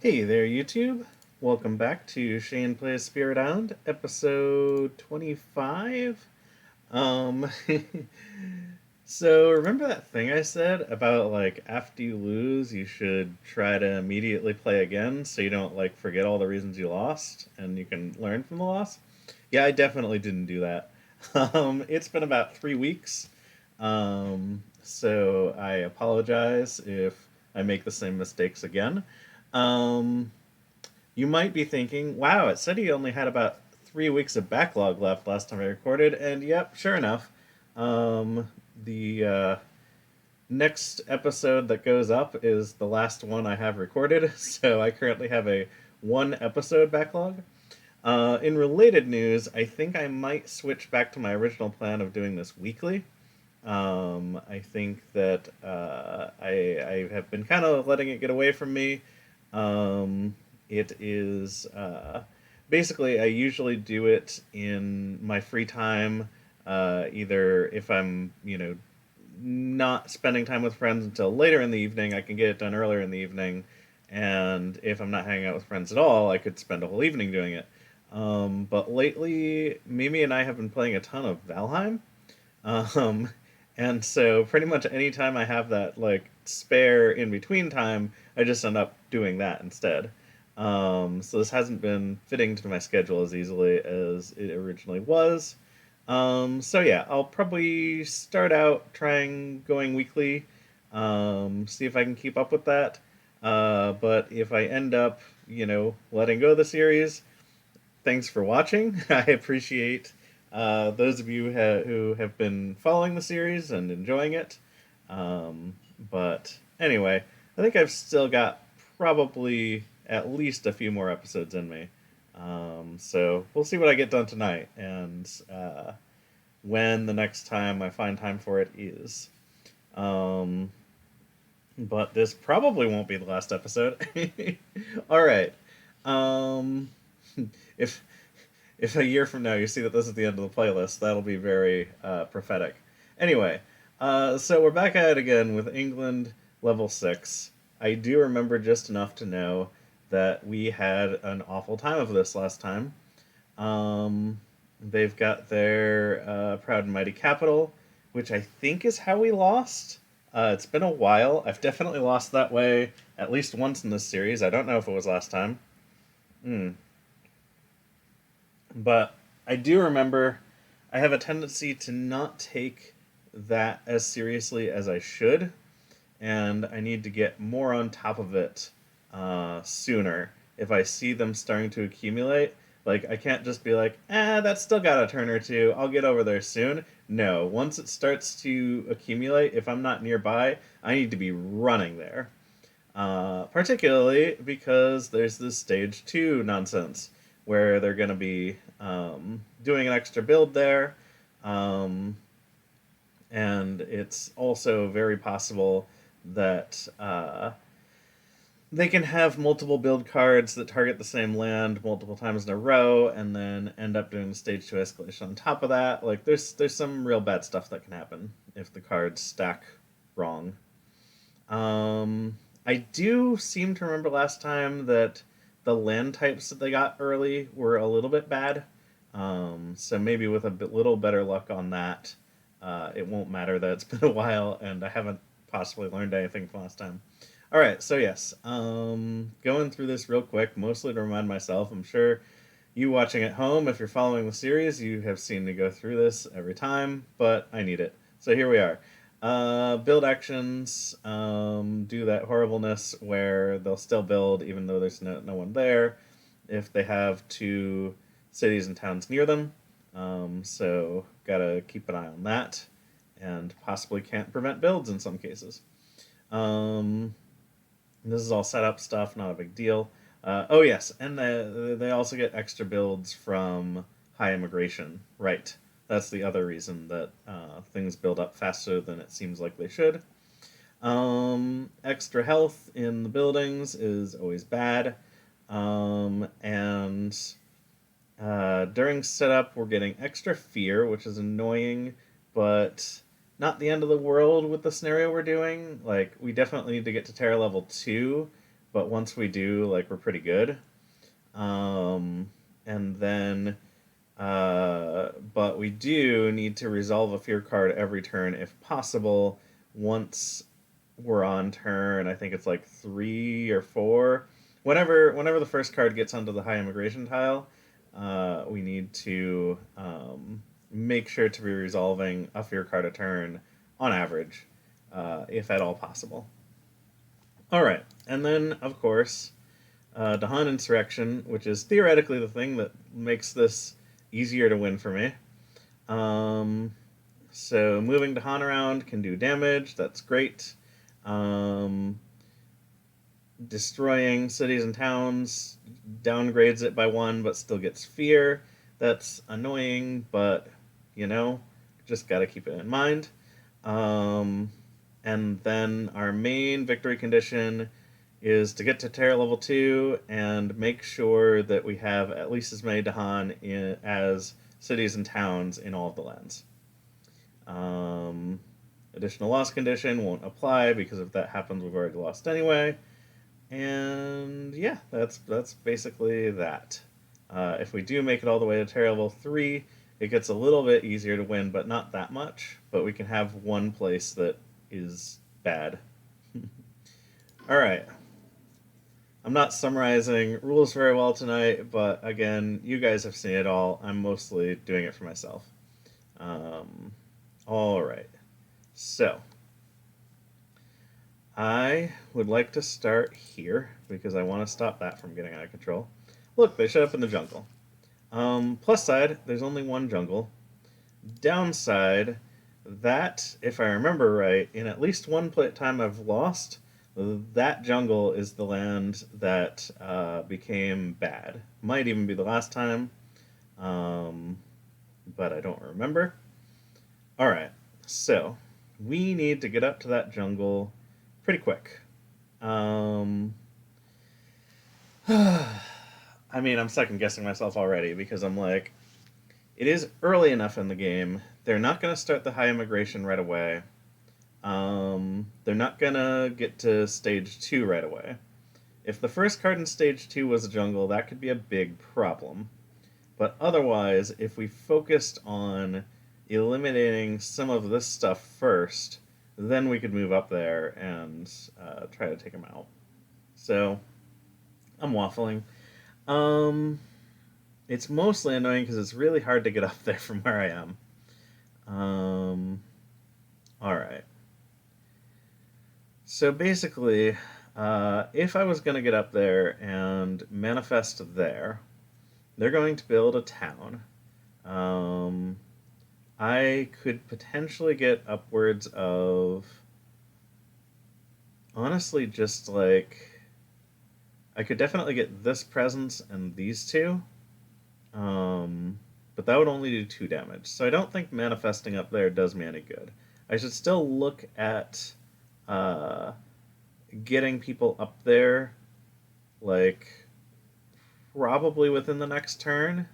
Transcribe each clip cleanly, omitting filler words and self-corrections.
Hey there, YouTube. Welcome back to Shane Plays Spirit Island, episode 25. Um, so remember that thing I said about after you lose, you should try to immediately play again so you don't forget all the reasons you lost and you can learn from the loss? Yeah, I definitely didn't do that. It's been about 3 weeks, so I apologize if I make the same mistakes again. Um, you might be thinking, wow, it said he only had about 3 weeks of backlog left last time I recorded, and yep, sure enough, the next episode that goes up is the last one I have recorded, so I currently have a one episode backlog. In related news, I think I might switch back to my original plan of doing this weekly. I think that I have been kind of letting it get away from me. It is basically I usually do it in my free time, either if I'm not spending time with friends until later in the evening, I can get it done earlier in the evening, and if I'm not hanging out with friends at all, I could spend a whole evening doing it. But lately, Mimi and I have been playing a ton of Valheim. Um, and so pretty much anytime I have that spare in between time, I just end up doing that instead. So this hasn't been fitting to my schedule as easily as it originally was. So yeah, I'll probably start out trying going weekly, see if I can keep up with that. But if I end up, letting go of the series, thanks for watching. I appreciate those of you who have been following the series and enjoying it. But anyway, I think I've still got probably at least a few more episodes in me. So we'll see what I get done tonight and when the next time I find time for it is. Um, but this probably won't be the last episode. All right. Um, if if a year from now you see that this is the end of the playlist, that'll be very prophetic. Anyway, so we're back at it again with England level 6. I do remember just enough to know that we had an awful time of this last time. Um, they've got their proud and mighty capital, which I think is how we lost. It's been a while. I've definitely lost that way at least once in this series. I don't know if it was last time. Hmm. But I do remember I have a tendency to not take that as seriously as I should, and I need to get more on top of it sooner. If I see them starting to accumulate, I can't just be like, that's still got a turn or two. I'll get over there soon. No, once it starts to accumulate, if I'm not nearby, I need to be running there. Particularly because there's this stage 2 nonsense where they're going to be doing an extra build there. Um, and it's also very possible that they can have multiple build cards that target the same land multiple times in a row and then end up doing the stage 2 escalation on top of that. There's some real bad stuff that can happen if the cards stack wrong. I do seem to remember last time that the land types that they got early were a little bit bad. So maybe with a little better luck on that, it won't matter that it's been a while and I haven't possibly learned anything from last time. All right, so yes, going through this real quick, mostly to remind myself. I'm sure you watching at home, if you're following the series, you have seen me go through this every time, but I need it. So here we are. Build actions do that horribleness where they'll still build even though there's no one there if they have two cities and towns near them. So gotta keep an eye on that and possibly can't prevent builds in some cases. Um, this is all setup stuff, not a big deal. Oh yes, and they also get extra builds from high immigration. Right, that's the other reason that things build up faster than it seems like they should. Extra health in the buildings is always bad. And during setup, we're getting extra fear, which is annoying, but not the end of the world with the scenario we're doing. We definitely need to get to terror level 2 but once we do, like, we're pretty good. Um, and then, but we do need to resolve a fear card every turn if possible. Once we're on turn, I think it's like 3 or 4. Whenever the first card gets onto the high immigration tile, we need to make sure to be resolving a fear card a turn on average, if at all possible. All right, and then of course, Dahan Insurrection, which is theoretically the thing that makes this easier to win for me. Um, so moving Dahan around can do damage. That's great. Um, Destroying cities and towns downgrades it by 1, but still gets fear. That's annoying, but you know, just got to keep it in mind. Um, and then our main victory condition is to get to Terra level 2 and make sure that we have at least as many Dahan as cities and towns in all of the lands. Additional loss condition won't apply because if that happens, we've already lost anyway. And yeah, that's basically that. If we do make it all the way to Terra level 3, it gets a little bit easier to win, but not that much. But we can have one place that is bad. All right. I'm not summarizing rules very well tonight, but again, you guys have seen it all. I'm mostly doing it for myself. All right. So, I would like to start here because I want to stop that from getting out of control. Look, they showed up in the jungle. Plus side, there's only one jungle. Downside, that, if I remember right, in at least one time I've lost, that jungle is the land that became bad. Might even be the last time, but I don't remember. Alright, so we need to get up to that jungle pretty quick. I mean, I'm second guessing myself already because I'm like, it is early enough in the game. They're not going to start the high immigration right away. They're not going to get to stage 2 right away. If the first card in stage 2 was a jungle, that could be a big problem. But otherwise, if we focused on eliminating some of this stuff first, then we could move up there and try to take them out. So, I'm waffling. It's mostly annoying because it's really hard to get up there from where I am. Alright. So basically, if I was going to get up there and manifest there, they're going to build a town. I could potentially get upwards of, honestly, just like, I could definitely get this presence and these two, but that would only do 2 damage. So I don't think manifesting up there does me any good. I should still look at getting people up there, like, probably within the next turn.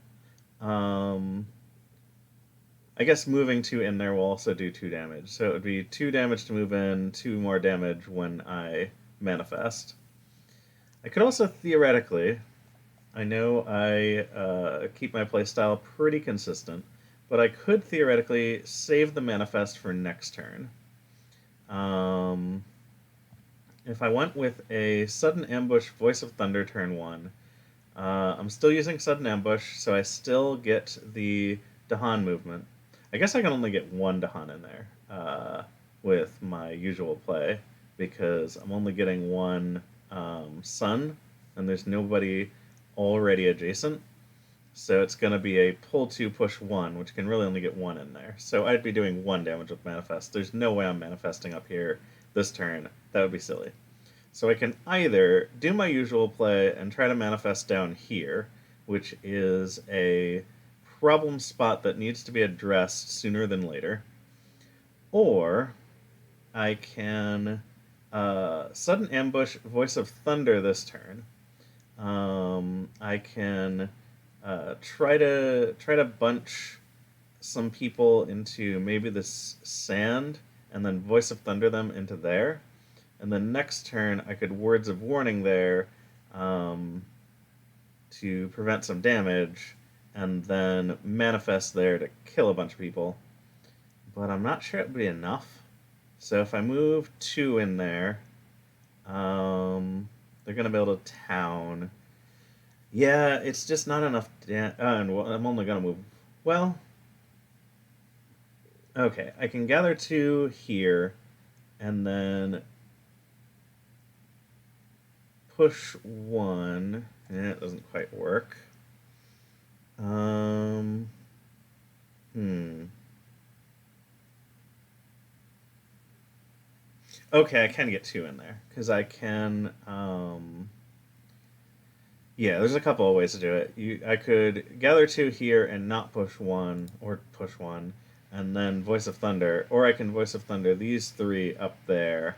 I guess moving 2 in there will also do 2 damage. So it would be 2 damage to move in, 2 more damage when I manifest. I could also theoretically, I know I keep my playstyle pretty consistent, but I could theoretically save the manifest for next turn. If I went with a Sudden Ambush Voice of Thunder turn 1, I'm still using Sudden Ambush, so I still get the Dahan movement. I guess I can only get 1 Dahan in there with my usual play, because I'm only getting 1 Sun, and there's nobody already adjacent. So it's going to be a pull 2, push 1, which can really only get 1 in there. So I'd be doing 1 damage with Manifest. There's no way I'm manifesting up here this turn. That would be silly. So I can either do my usual play and try to manifest down here, which is a problem spot that needs to be addressed sooner than later, or I can Sudden Ambush Voice of Thunder this turn. I can try to bunch some people into maybe this sand and then Voice of Thunder them into there. and then next turn I could Words of Warning there to prevent some damage, and then manifest there to kill a bunch of people. But I'm not sure it would be enough. So if I move 2 in there, they're going to build a town. Yeah, it's just not enough. And I'm only going to move. Well, okay, I can gather 2 here, and then push 1. It doesn't quite work. Okay, I can get 2 in there because I can. Yeah, there's a couple of ways to do it. I could gather 2 here and not push 1, or push 1, and then Voice of Thunder, or I can Voice of Thunder these 3 up there,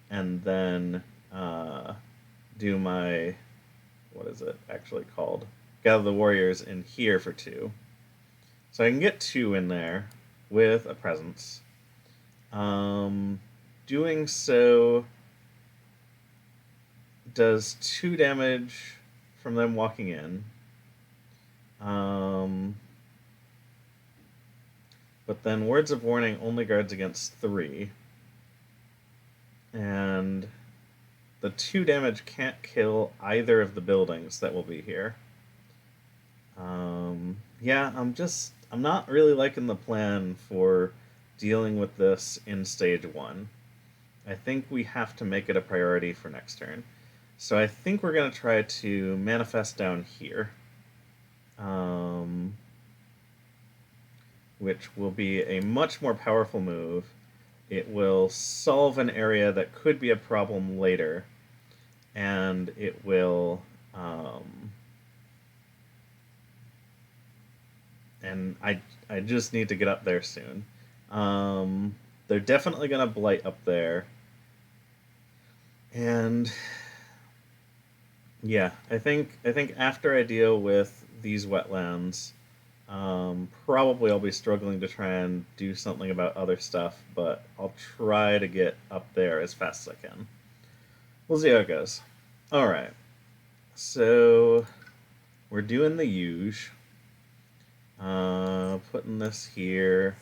and then do my, what is it actually called? Gather the Warriors in here for 2. So I can get 2 in there with a presence. Doing so does 2 damage from them walking in. But then Words of Warning only guards against 3. And the 2 damage can't kill either of the buildings that will be here. Yeah, I'm not really liking the plan for dealing with this in stage 1. I think we have to make it a priority for next turn. So I think we're going to try to manifest down here. Which will be a much more powerful move. It will solve an area that could be a problem later. And it will... and I just need to get up there soon. They're definitely going to blight up there. And yeah, I think after I deal with these wetlands, probably I'll be struggling to try and do something about other stuff, but I'll try to get up there as fast as I can. We'll see how it goes. Alright, so we're doing the huge. Putting this here,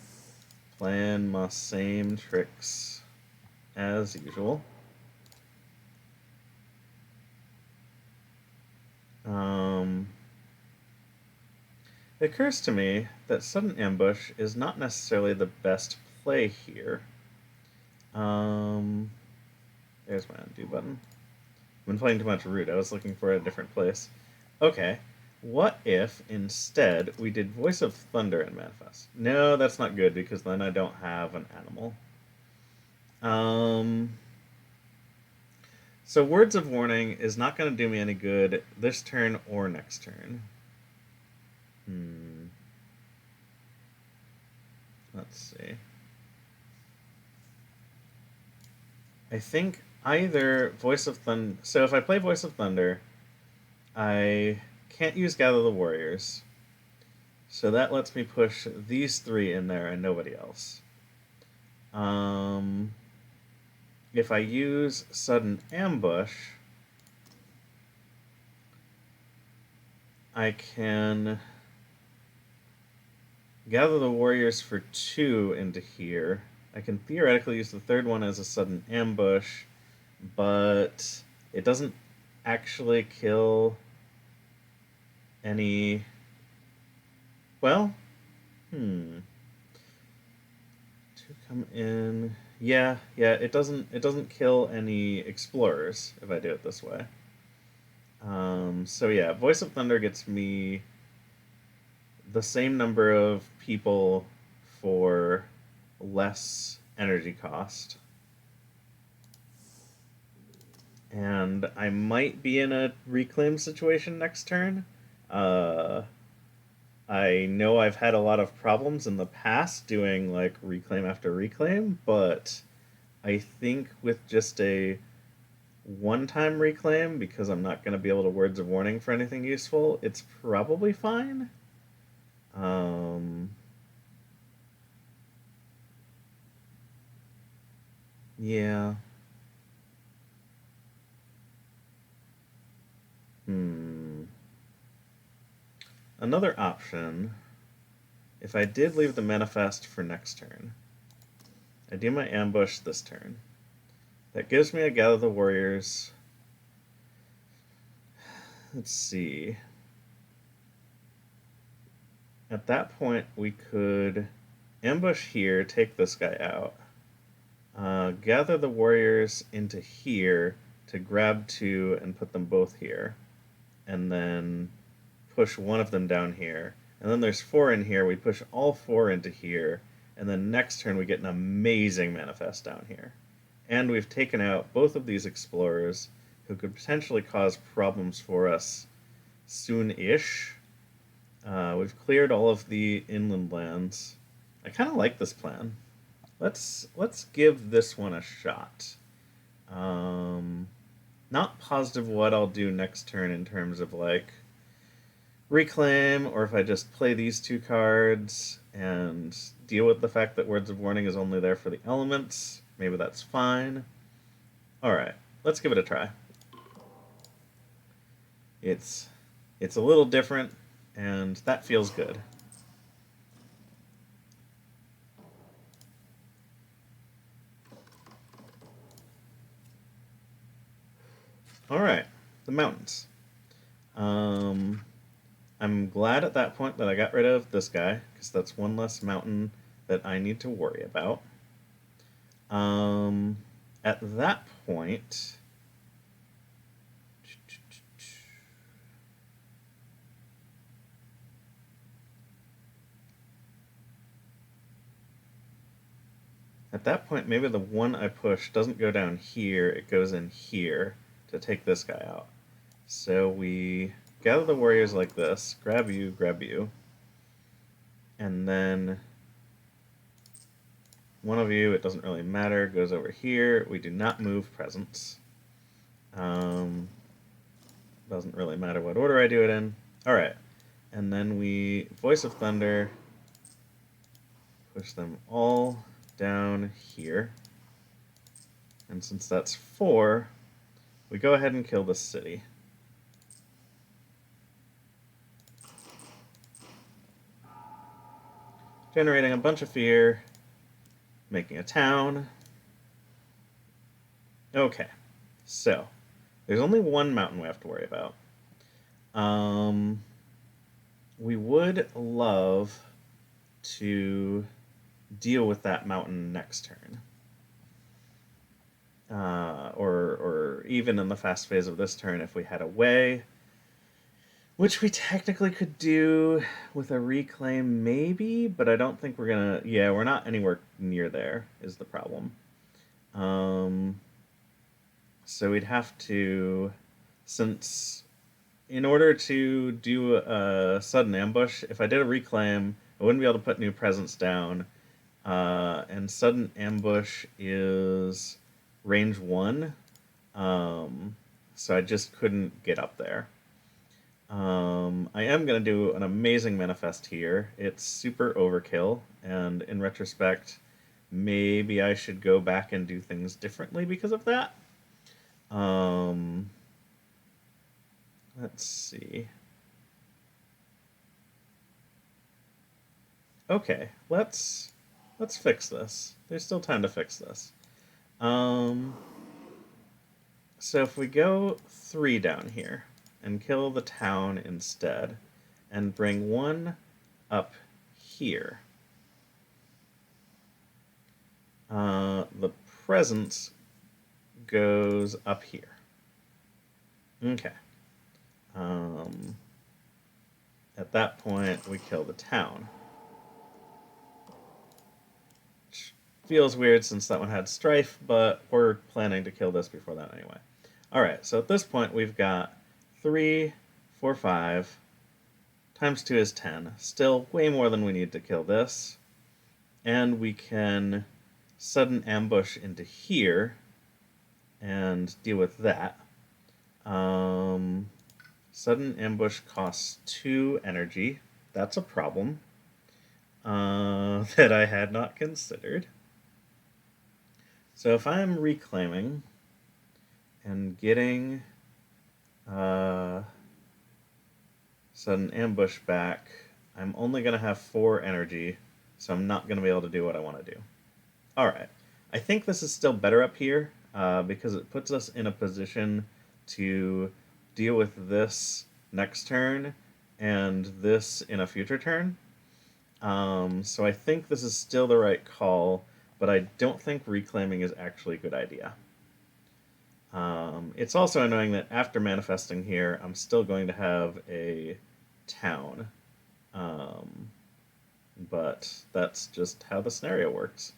playing my same tricks as usual. It occurs to me that sudden ambush is not necessarily the best play here. There's my undo button. I've been playing too much root. I was looking for a different place. Okay. What if instead we did Voice of Thunder and Manifest? No, that's not good because then I don't have an animal. So Words of Warning is not going to do me any good this turn or next turn. Let's see. I think either Voice of Thunder... So if I play Voice of Thunder, I can't use Gather the Warriors. So that lets me push these 3 in there and nobody else. If I use Sudden Ambush, I can gather the Warriors for 2 into here. I can theoretically use the 3rd one as a Sudden Ambush, but it doesn't actually kill any... Well, to come in... Yeah, it doesn't kill any explorers if I do it this way. So yeah, Voice of Thunder gets me the same number of people for less energy cost. And I might be in a reclaim situation next turn. I know I've had a lot of problems in the past doing like reclaim after reclaim, but I think with just a one-time reclaim, because I'm not going to be able to Words of Warning for anything useful, it's probably fine. Yeah. Another option, if I did leave the manifest for next turn, I do my ambush this turn. That gives me a Gather the Warriors. Let's see. At that point, we could ambush here, take this guy out. Gather the Warriors into here to grab 2 and put them both here. And then push one of them down here. And then there's 4 in here. We push all 4 into here. And then next turn we get an amazing manifest down here. And we've taken out both of these explorers who could potentially cause problems for us soon-ish. We've cleared all of the inland lands. I kind of like this plan. Let's give this one a shot. Not positive what I'll do next turn in terms of like reclaim, or if I just play these 2 cards and deal with the fact that Words of Warning is only there for the elements. Maybe that's fine. Alright, let's give it a try. It's a little different, and that feels good. Alright, the mountains. I'm glad at that point that I got rid of this guy, because that's one less mountain that I need to worry about. At that point, maybe the one I push doesn't go down here, it goes in here to take this guy out. So we gather the warriors like this, grab you, and then one of you, it doesn't really matter, goes over here. We do not move presence. Doesn't really matter what order I do it in. Alright, and then we Voice of Thunder, push them all down here. And since that's 4, we go ahead and kill this city. Generating a bunch of fear, making a town. Okay, so there's only one mountain we have to worry about. We would love to deal with that mountain next turn. Or even in the fast phase of this turn if we had a way. Which we technically could do with a reclaim, maybe, but I don't think we're gonna... Yeah, we're not anywhere near there, is the problem. So we'd have to... Since in order to do a sudden ambush, if I did a reclaim, I wouldn't be able to put new presence down. And sudden ambush is range 1. So I just couldn't get up there. I am going to do an amazing manifest here. It's super overkill, and in retrospect, maybe I should go back and do things differently because of that. Let's see. Okay, let's fix this. There's still time to fix this. So if we go 3 down here and kill the town instead, and bring 1 up here, the presence goes up here. Okay. At that point, we kill the town. Which feels weird since that one had strife, but we're planning to kill this before that anyway. Alright, so at this point we've got 3, 4, 5, times 2 is 10. Still way more than we need to kill this. And we can sudden ambush into here and deal with that. Sudden ambush costs 2 energy. That's a problem that I had not considered. So if I'm reclaiming and getting set an ambush back. I'm only going to have 4 energy, so I'm not going to be able to do what I want to do. Alright. I think this is still better up here, because it puts us in a position to deal with this next turn and this in a future turn. So I think this is still the right call, but I don't think reclaiming is actually a good idea. It's also annoying that after manifesting here, I'm still going to have a town. But that's just how the scenario works.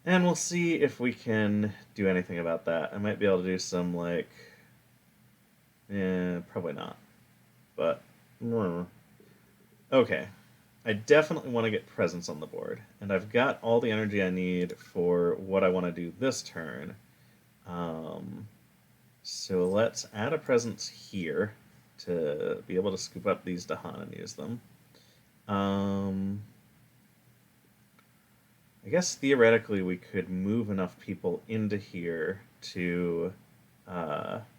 And we'll see if we can do anything about that. I might be able to do some, like... probably not. But... Okay. I definitely want to get presence on the board. And I've got all the energy I need for what I want to do this turn. So let's add a presence here to be able to scoop up these Dahan and use them. I guess theoretically we could move enough people into here to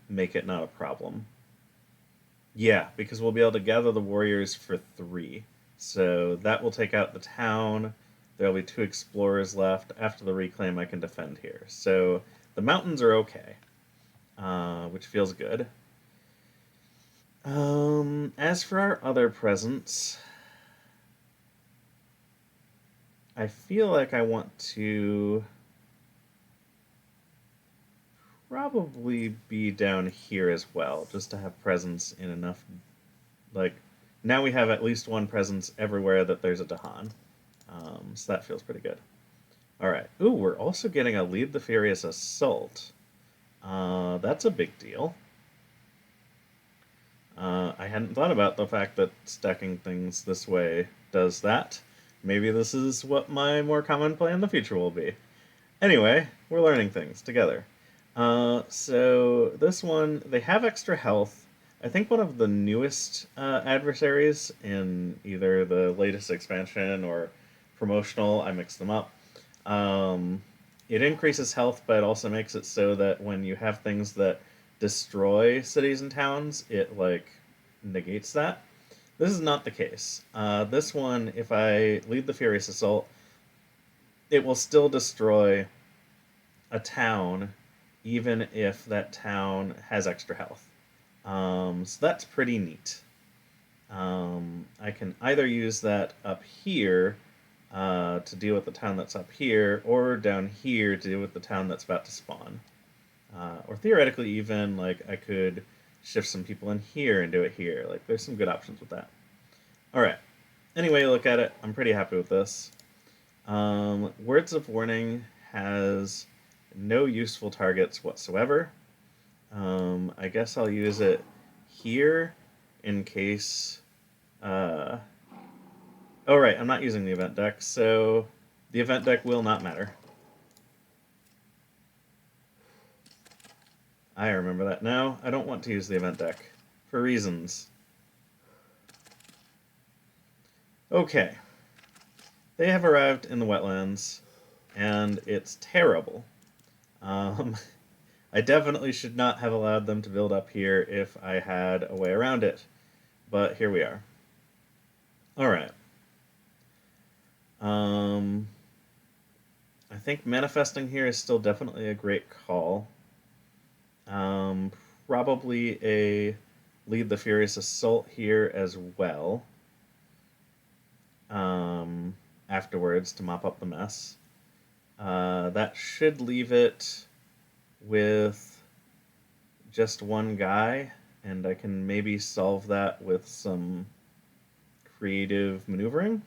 make it not a problem. Yeah, because we'll be able to gather the warriors for 3. So that will take out the town. There'll be 2 explorers left. After the reclaim, I can defend here. So the mountains are okay, which feels good. As for our other presence, I feel like I want to probably be down here as well, just to have presence in enough. Like, now we have at least 1 presence everywhere that there's a Dahan. So that feels pretty good. Alright. Ooh, we're also getting a Lead the Furious Assault. That's a big deal. I hadn't thought about the fact that stacking things this way does that. Maybe this is what my more common play in the future will be. Anyway, we're learning things together. So this one, they have extra health. I think one of the newest adversaries in either the latest expansion or promotional, I mixed them up. It increases health, but it also makes it so that when you have things that destroy cities and towns, it like negates that. This is not the case. This one, if I lead the Furious Assault, it will still destroy a town, even if that town has extra health. So that's pretty neat. I can either use that up here to deal with the town that's up here, or down here to deal with the town that's about to spawn. Or theoretically, even like I could shift some people in here and do it here. Like there's some good options with that. All right. Anyway, look at it. I'm pretty happy with this. Words of Warning has no useful targets whatsoever. I guess I'll use it here in case... oh, right, I'm not using the event deck, so the event deck will not matter. I remember that now. I don't want to use the event deck, for reasons. Okay. They have arrived in the wetlands, and it's terrible. I definitely should not have allowed them to build up here if I had a way around it, but here we are. Alright. I think manifesting here is still definitely a great call. Probably a Lead the Furious Assault here as well. Afterwards to mop up the mess. That should leave it with just 1 guy, and I can maybe solve that with some creative maneuvering.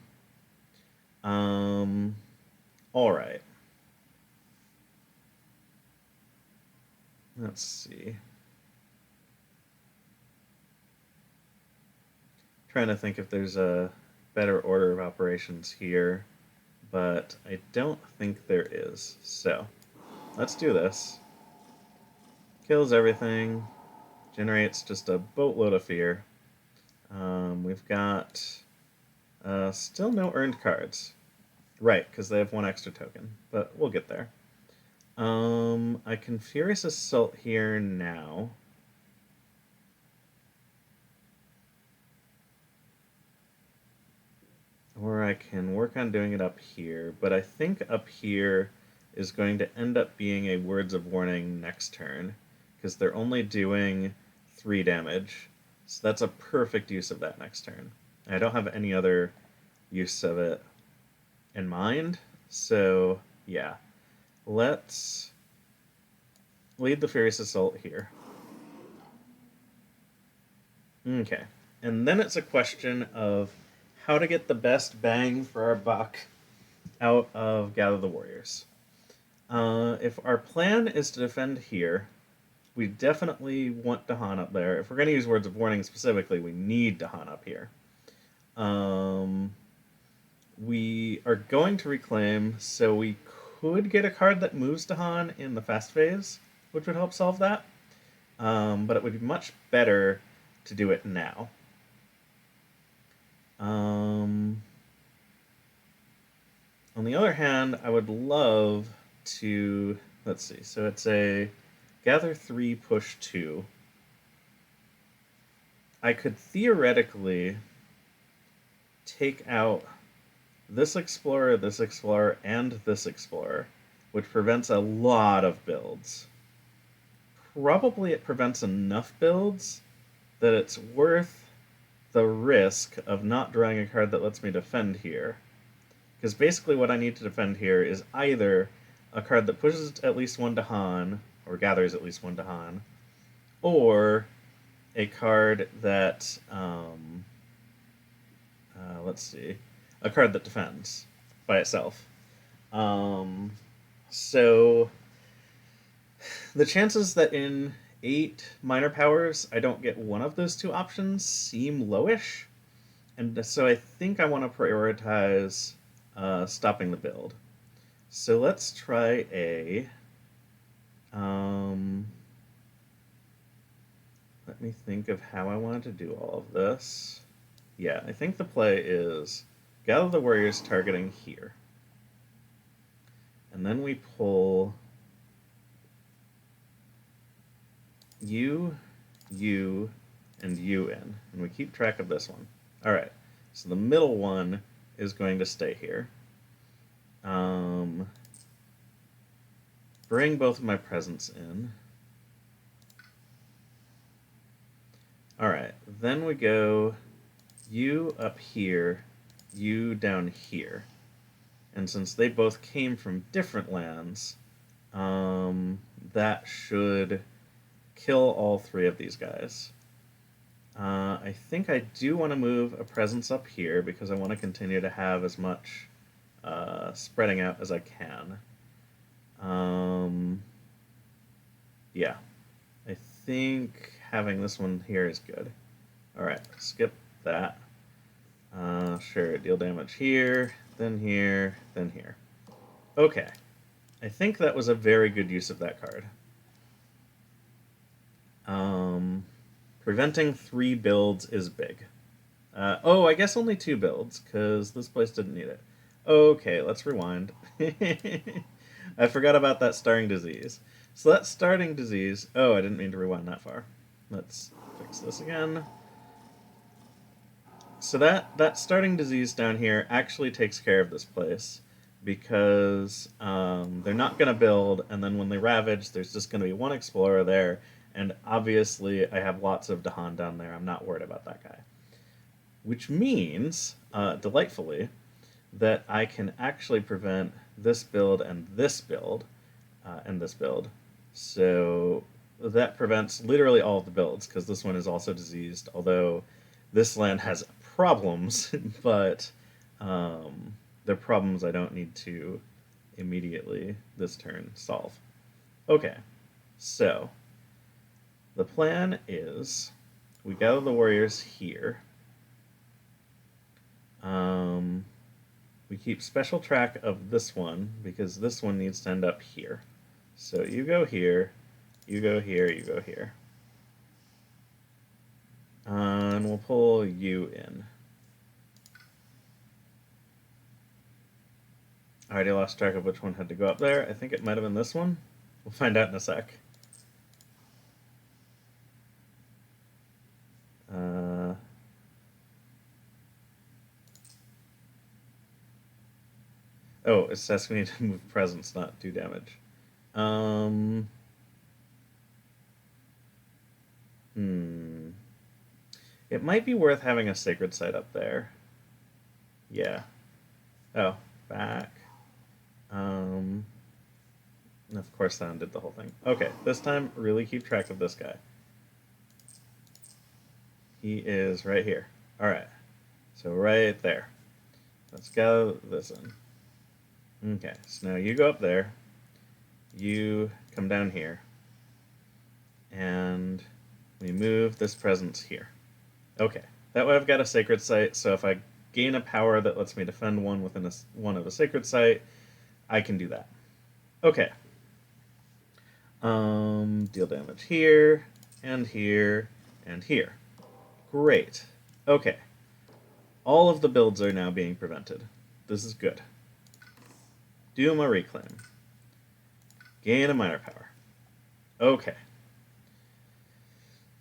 Alright. Let's see. Trying to think if there's a better order of operations here, but I don't think there is. So, let's do this. Kills everything, generates just a boatload of fear. We've got still no earned cards. Right, because they have 1 extra token, but we'll get there. I can Furious Assault here now. Or I can work on doing it up here, but I think up here is going to end up being a Words of Warning next turn, because they're only doing 3 damage. So that's a perfect use of that next turn. I don't have any other use of it in mind, so yeah. Let's lead the Furious Assault here. Okay, and then it's a question of how to get the best bang for our buck out of Gather the Warriors. If our plan is to defend here, we definitely want Dahan up there. If we're going to use Words of Warning specifically, we need Dahan up here. We are going to reclaim, so we could get a card that moves Dahan in the fast phase, which would help solve that. But it would be much better to do it now. On the other hand, I would love to, let's see, so it's a gather 3, push 2. I could theoretically take out this Explorer, and this Explorer, which prevents a lot of builds. Probably it prevents enough builds that it's worth the risk of not drawing a card that lets me defend here. Because basically what I need to defend here is either a card that pushes at least 1 Dahan, or gathers at least 1 Dahan, or a card that, let's see, a card that defends by itself. So the chances that in 8 minor powers I don't get one of those 2 options seem lowish, and so I think I want to prioritize stopping the build. So let's try a... let me think of how I wanted to do all of this. Yeah, I think the play is Gather the Warriors targeting here. And then we pull you, and you in. And we keep track of this one. Alright, so the middle one is going to stay here. Bring both of my presents in. Alright, then we go you up here, you down here. And since they both came from different lands, that should kill all 3 of these guys. I think I do want to move a presence up here because I want to continue to have as much spreading out as I can. Yeah, I think having this one here is good. Alright, skip that. Sure, deal damage here, then here, then here. Okay, I think that was a very good use of that card. Preventing 3 builds is big. Oh, I guess only 2 builds, because this place didn't need it. Okay, let's rewind. I forgot about that starting disease. So that starting disease... Oh, I didn't mean to rewind that far. Let's fix this again. So that starting disease down here actually takes care of this place, because they're not going to build, and then when they ravage, there's just going to be 1 explorer there, and obviously I have lots of Dahan down there. I'm not worried about that guy. Which means, delightfully, that I can actually prevent this build and this build, and this build. So that prevents literally all of the builds, because this one is also diseased, although this land has problems, but they're problems I don't need to immediately this turn solve. Okay, so the plan is we gather the warriors here. We keep special track of this one because this one needs to end up here. So you go here, you go here, you go here. And we'll pull you in. I already lost track of which one had to go up there. I think it might have been this one. We'll find out in a sec. Oh, it's asking me to move presence, not do damage. Um, hmm. It might be worth having a sacred site up there. Yeah. Oh, back. Um, and of course that undid the whole thing. Okay, this time really keep track of this guy. He is right here. All right. So right there. Let's gather this in. Okay, so now you go up there. You come down here. And we move this presence here. Okay, that way I've got a sacred site, so if I gain a power that lets me defend one within one of a sacred site, I can do that. Okay. Deal damage here, and here, and here. Great. Okay. All of the builds are now being prevented. This is good. Doom a reclaim. Gain a minor power. Okay.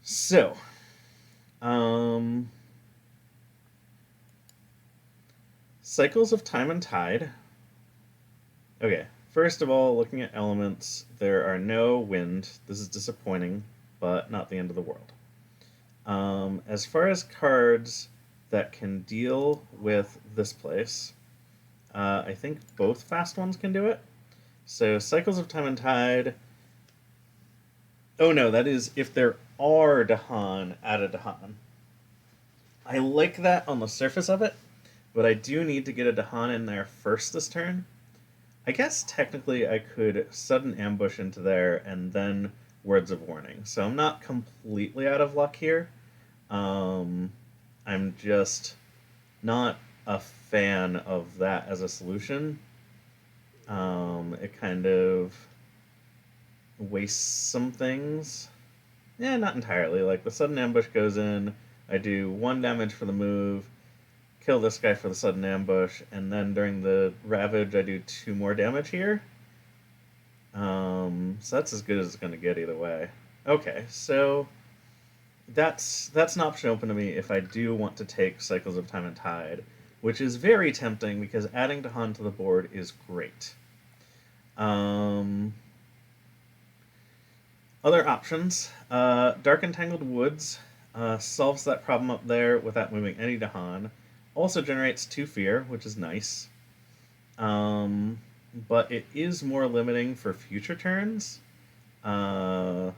So, cycles of time and tide. Okay, first of all, looking at elements, there are no wind. This is disappointing, but not the end of the world. As far as cards that can deal with this place, I think both fast ones can do it. So Cycles of Time and Tide. Oh no, that is if there are Dahan, add a Dahan. I like that on the surface of it, but I do need to get a Dahan in there first this turn. I guess technically I could sudden ambush into there and then Words of Warning. So I'm not completely out of luck here. I'm just not a fan of that as a solution. It kind of wastes some things. Yeah, not entirely. Like the sudden ambush goes in, I do 1 damage for the move, kill this guy for the sudden ambush, and then during the ravage I do 2 more damage here. So that's as good as it's going to get either way. Okay, so that's an option open to me if I do want to take Cycles of Time and Tide, which is very tempting because adding Dahan to the board is great. Other options, Dark Entangled Woods solves that problem up there without moving any Dahan. Also generates 2 fear, which is nice. But it is more limiting for future turns. Like,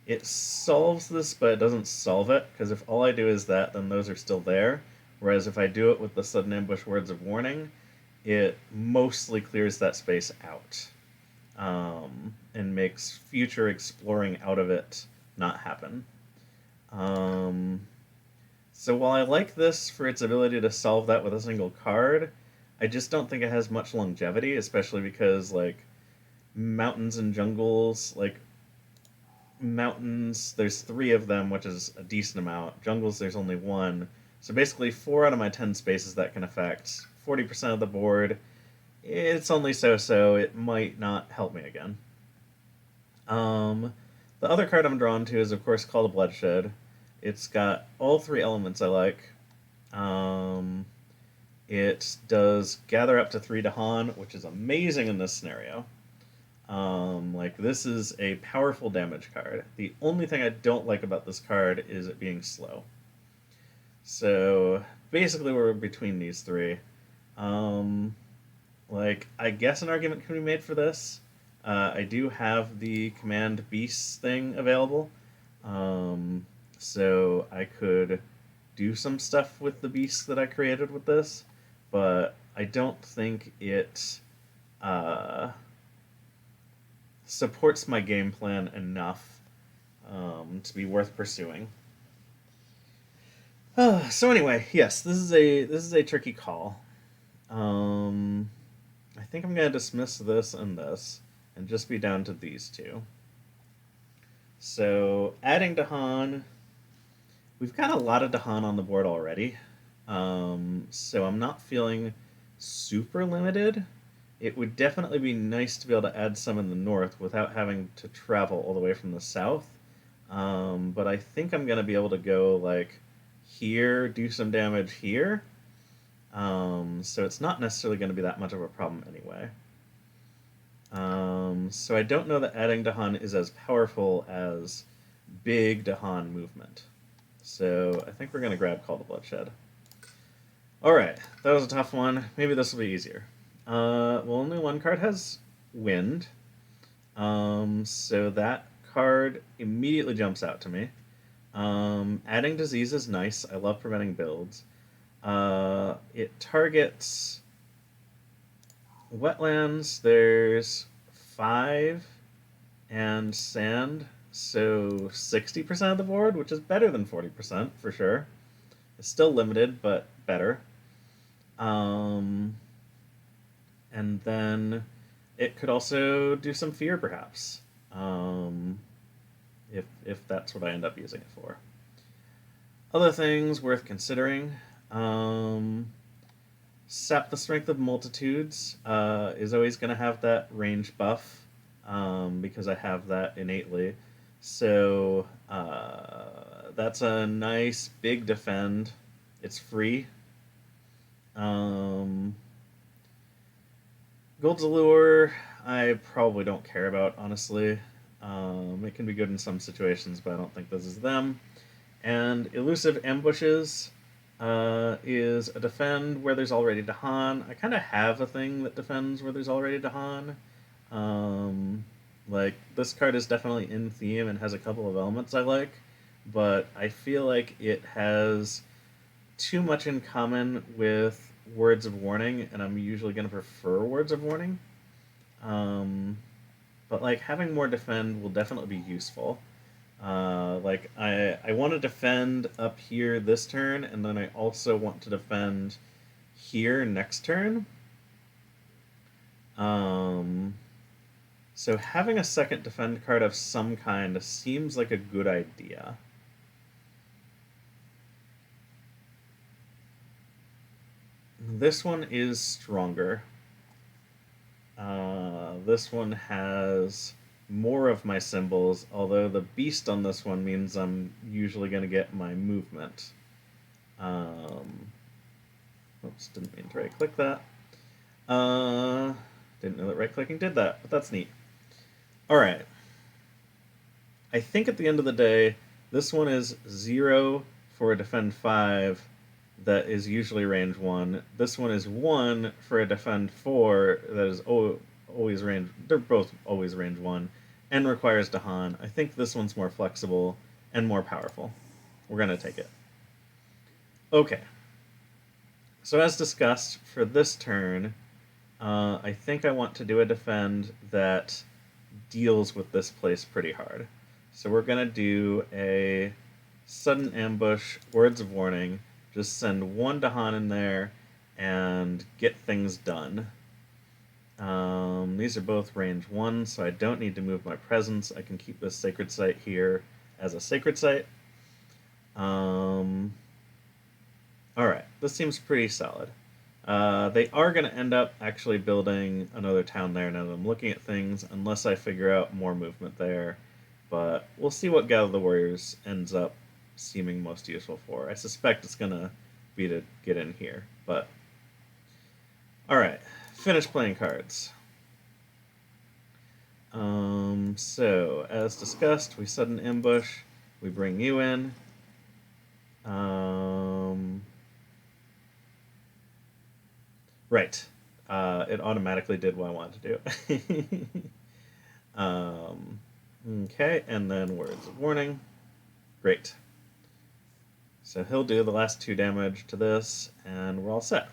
it solves this, but it doesn't solve it, because if all I do is that, then those are still there. Whereas if I do it with the Sudden Ambush Words of Warning, it mostly clears that space out. And makes future exploring out of it not happen. So while I like this for its ability to solve that with a single card, I just don't think it has much longevity, especially because, like, mountains and jungles, like, mountains, there's 3 of them, which is a decent amount. Jungles, there's only 1. So basically 4 out of my 10 spaces that can affect 40% of the board. It's only so-so. It might not help me again. The other card I'm drawn to is, of course, Call to Bloodshed. It's got all 3 elements I like. It does gather up to 3 Dahan, which is amazing in this scenario. Like, this is a powerful damage card. The only thing I don't like about this card is it being slow. So, basically we're between these 3. Like, I guess an argument can be made for this. I do have the Command Beasts thing available. So I could do some stuff with the beasts that I created with this, but I don't think it supports my game plan enough to be worth pursuing. So anyway, yes, this is a tricky call. I think I'm gonna dismiss this and just be down to these 2. So adding Dahan, we've got a lot of Dahan on the board already, so I'm not feeling super limited. It would definitely be nice to be able to add some in the north without having to travel all the way from the south. But I think I'm going to be able to go, like, here, do some damage here, So it's not necessarily going to be that much of a problem anyway. So I don't know that adding Dahan is as powerful as big Dahan movement. So I think we're going to grab Call to Bloodshed. Alright, that was a tough one. Maybe this will be easier. Well, only one card has Wind. So that card immediately jumps out to me. Adding Disease is nice. I love preventing builds. It targets wetlands. There's 5 and sand, so 60% of the board, which is better than 40% for sure. It's still limited, but better. And then it could also do some fear, perhaps, if that's what I end up using it for. Other things worth considering. Sap the Strength of Multitudes is always going to have that range buff because I have that innately. So that's a nice big defend. It's free. Gold's Allure, I probably don't care about, honestly. It can be good in some situations, but I don't think this is them. And Elusive Ambushes is a defend where there's already Dahan. I kind of have a thing that defends where there's already Dahan. Like, this card is definitely in theme and has a couple of elements I like, but I feel like it has too much in common with Words of Warning, and I'm usually going to prefer Words of Warning. But like having more defend will definitely be useful. Like I want to defend up here this turn, and then I also want to defend here next turn. So having a second defend card of some kind seems like a good idea. This one is stronger. This one has more of my symbols, although the beast on this one means I'm usually going to get my movement. Oops, didn't mean to right-click that. Didn't know that right-clicking did that, but that's neat. Alright. I think at the end of the day, this one is 0 for a defend 5 that is usually range 1. This one is 1 for a defend 4 that is always range... They're both always range 1 and requires Dahan. I think this one's more flexible and more powerful. We're going to take it. Okay. So as discussed, for this turn, I think I want to do a defend that deals with this place pretty hard. So we're going to do a Sudden Ambush, Words of Warning, just send one Dahan in there and get things done. These are both range 1, so I don't need to move my presence. I can keep this Sacred Site here as a Sacred Site. Alright, this seems pretty solid. They are going to end up actually building another town there now that I'm looking at things, unless I figure out more movement there. But we'll see what Gather the Warriors ends up seeming most useful for. I suspect it's going to be to get in here, but... Alright, finish playing cards. So, as discussed, we sudden ambush, we bring you in. Right. It automatically did what I wanted to do. Okay, and then Words of Warning. Great. So he'll do the last 2 damage to this, and we're all set.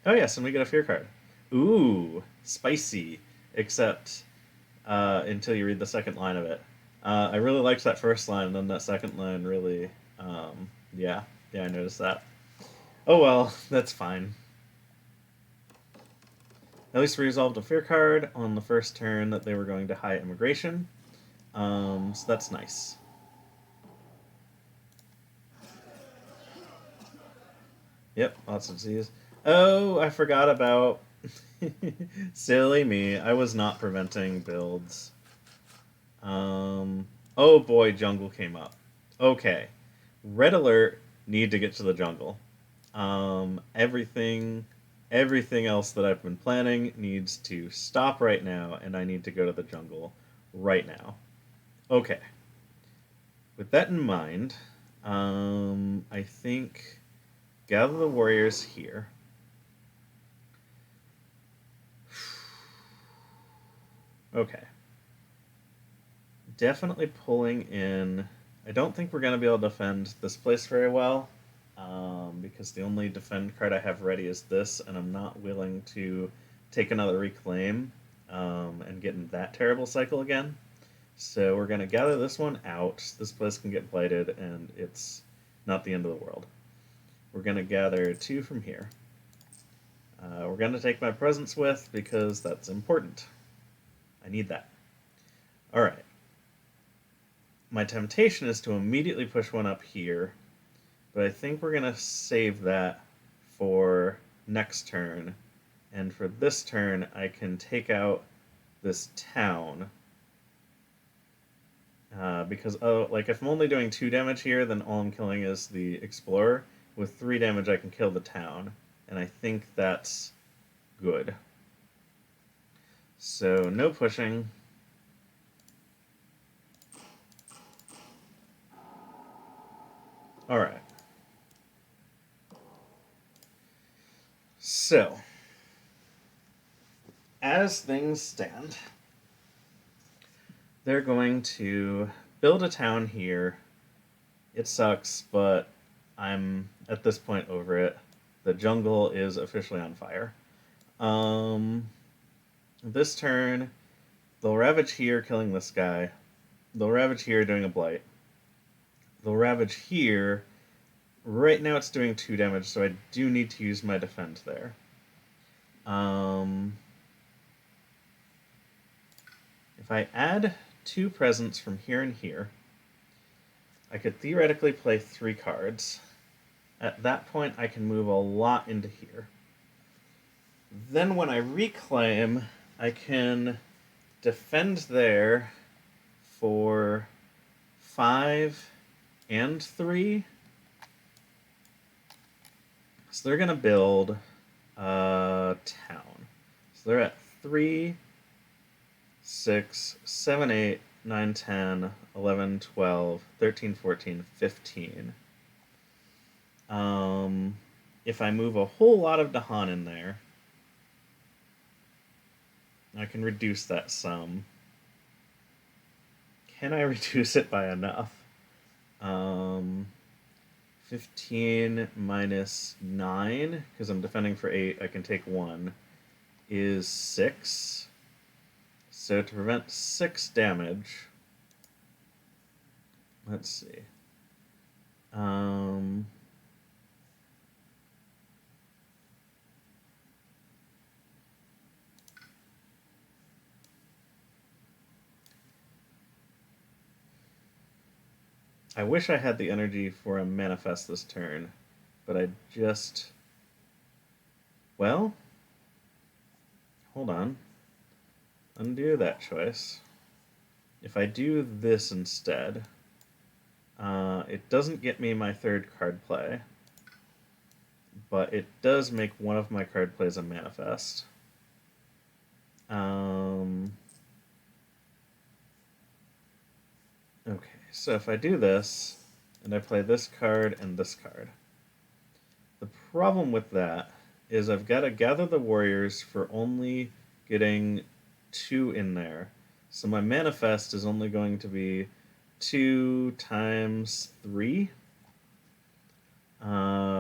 Oh yes, and we get a fear card. Ooh, spicy. Except until you read the second line of it. I really liked that first line, and then that second line really... yeah, I noticed that. Oh well, that's fine. At least we resolved a fear card on the first turn that they were going to high immigration. So that's nice. Yep, lots of disease. Oh, I forgot about... Silly me. I was not preventing builds. Oh boy, jungle came up. Okay. Red alert need to get to the jungle. Everything else that I've been planning needs to stop right now, and I need to go to the jungle right now. Okay. With that in mind, I think gather the warriors here. Okay. Definitely pulling in. I don't think we're going to be able to defend this place very well, because the only defend card I have ready is this, and I'm not willing to take another reclaim and get in that terrible cycle again. So we're going to gather this one out. This place can get blighted, and it's not the end of the world. We're going to gather 2 from here. We're going to take my presence with, because that's important. I need that. Alright. My temptation is to immediately push one up here, but I think we're going to save that for next turn. And for this turn, I can take out this town. Because, like, if I'm only doing 2 damage here, then all I'm killing is the Explorer. With 3 damage, I can kill the town. And I think that's good. So, no pushing. Alright. So, as things stand, they're going to build a town here. It sucks, but I'm at this point over it. The jungle is officially on fire. This turn, they'll ravage here, killing this guy. They'll ravage here, doing a blight. They'll ravage here. Right now it's doing 2 damage, so I do need to use my defend there. If I add 2 presents from here and here, I could theoretically play 3 cards. At that point, I can move a lot into here. Then when I reclaim, I can defend there for 5 and 3. So they're going to build a town. So they're at 3, 6, 7, 8, 9, 10, 11, 12, 13, 14, 15. If I move a whole lot of Dahan in there, I can reduce that some. Can I reduce it by enough? 15 minus 9, because I'm defending for 8, I can take 1, is 6. So to prevent 6 damage, let's see. I wish I had the energy for a manifest this turn, but I just... Well, hold on. Undo that choice. If I do this instead, it doesn't get me my 3rd card play, but it does make one of my card plays a manifest. Okay, so if I do this, and I play this card and this card, the problem with that is I've got to gather the warriors for only getting 2 in there. So my manifest is only going to be 2 times 3,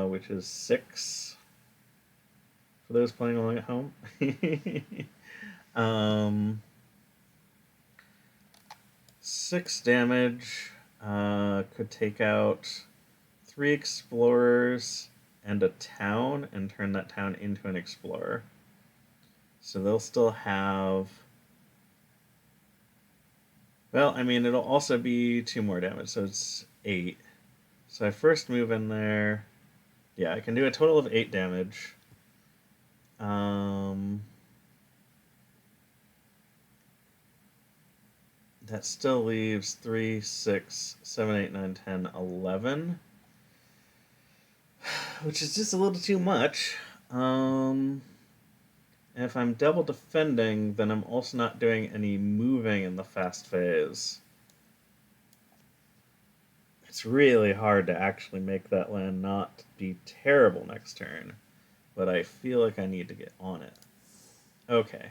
which is 6 for those playing along at home. 6 damage, could take out 3 explorers and a town and turn that town into an explorer. So they'll still have... Well, I mean, it'll also be 2 more damage, so it's 8. So I first move in there. Yeah, I can do a total of 8 damage. That still leaves 3, 6, 7, 8, 9, 10, 11. which is just a little too much. And if I'm double defending, then I'm also not doing any moving in the fast phase. It's really hard to actually make that land not be terrible next turn, but I feel like I need to get on it. Okay,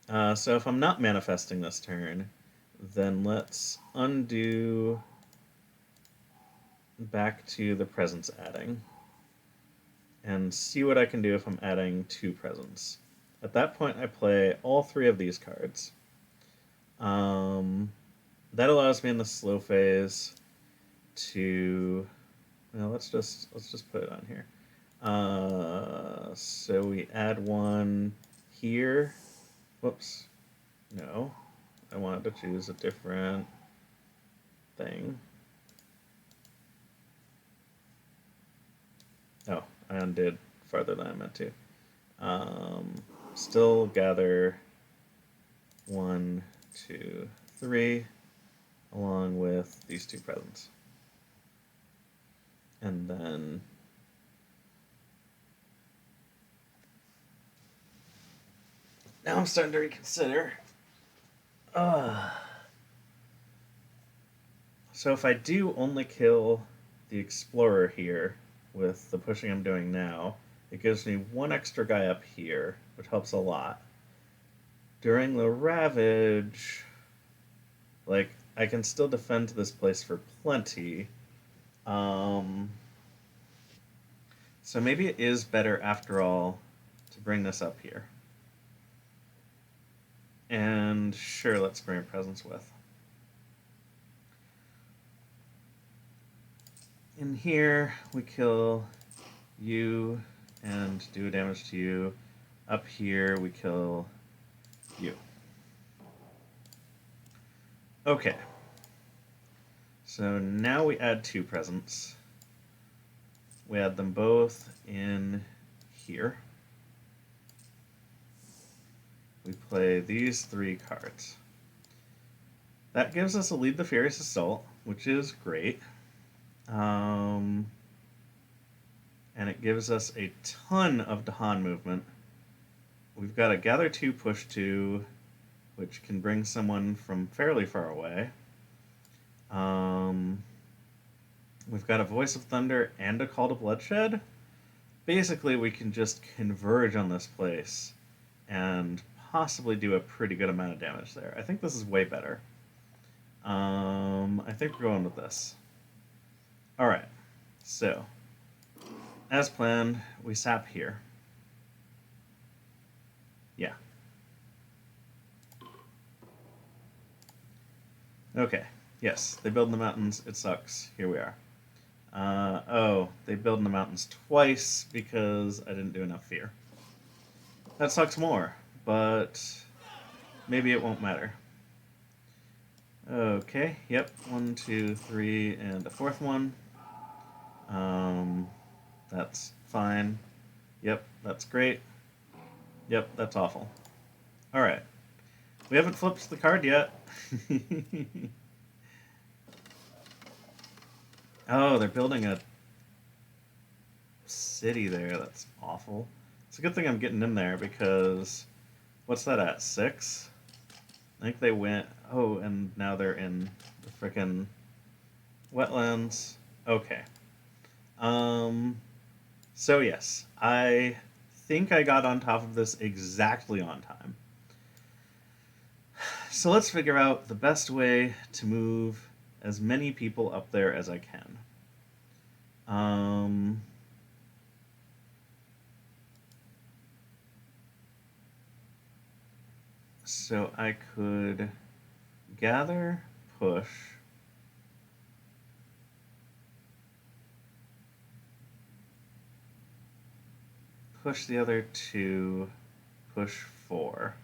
so if I'm not manifesting this turn, then let's undo back to the presence adding and see what I can do if I'm adding 2 presents. At that point, I play all 3 of these cards. That allows me in the slow phase to. Well, let's just put it on here. So we add 1 here. Whoops. No. I wanted to choose a different thing. Oh, I undid farther than I meant to. Still gather 1, 2, 3, along with these 2 presents. And then now I'm starting to reconsider. So if I do only kill the Explorer here with the pushing I'm doing now, it gives me 1 extra guy up here, which helps a lot. During the Ravage, like, I can still defend this place for plenty. So maybe it is better, after all, to bring this up here. And sure, let's bring a presence with. In here, we kill you and do damage to you. Up here, we kill you. Okay. So now we add 2 presents. We add them both in here. We play these 3 cards. That gives us a Lead the Furious Assault, which is great. And it gives us a ton of Dahan movement. We've got a Gather 2, Push 2, which can bring someone from fairly far away. We've got a Voice of Thunder and a Call to Bloodshed. Basically, we can just converge on this place and possibly do a pretty good amount of damage there. I think this is way better. I think we're going with this. Alright, so, as planned, we sap here. Yeah. Okay, yes, they build in the mountains, it sucks. Here we are. Oh, they build in the mountains twice because I didn't do enough fear. That sucks more, but maybe it won't matter. Okay, yep, 1, 2, 3, and a 4th one. That's fine. Yep, that's great. Yep, that's awful. Alright. We haven't flipped the card yet. Oh, they're building a city there. That's awful. It's a good thing I'm getting in there because... What's that at? 6? I think they went... Oh, and now they're in the frickin' wetlands. Okay. So yes, I think I got on top of this exactly on time. So let's figure out the best way to move as many people up there as I can. So I could gather, push, push the other 2, push 4.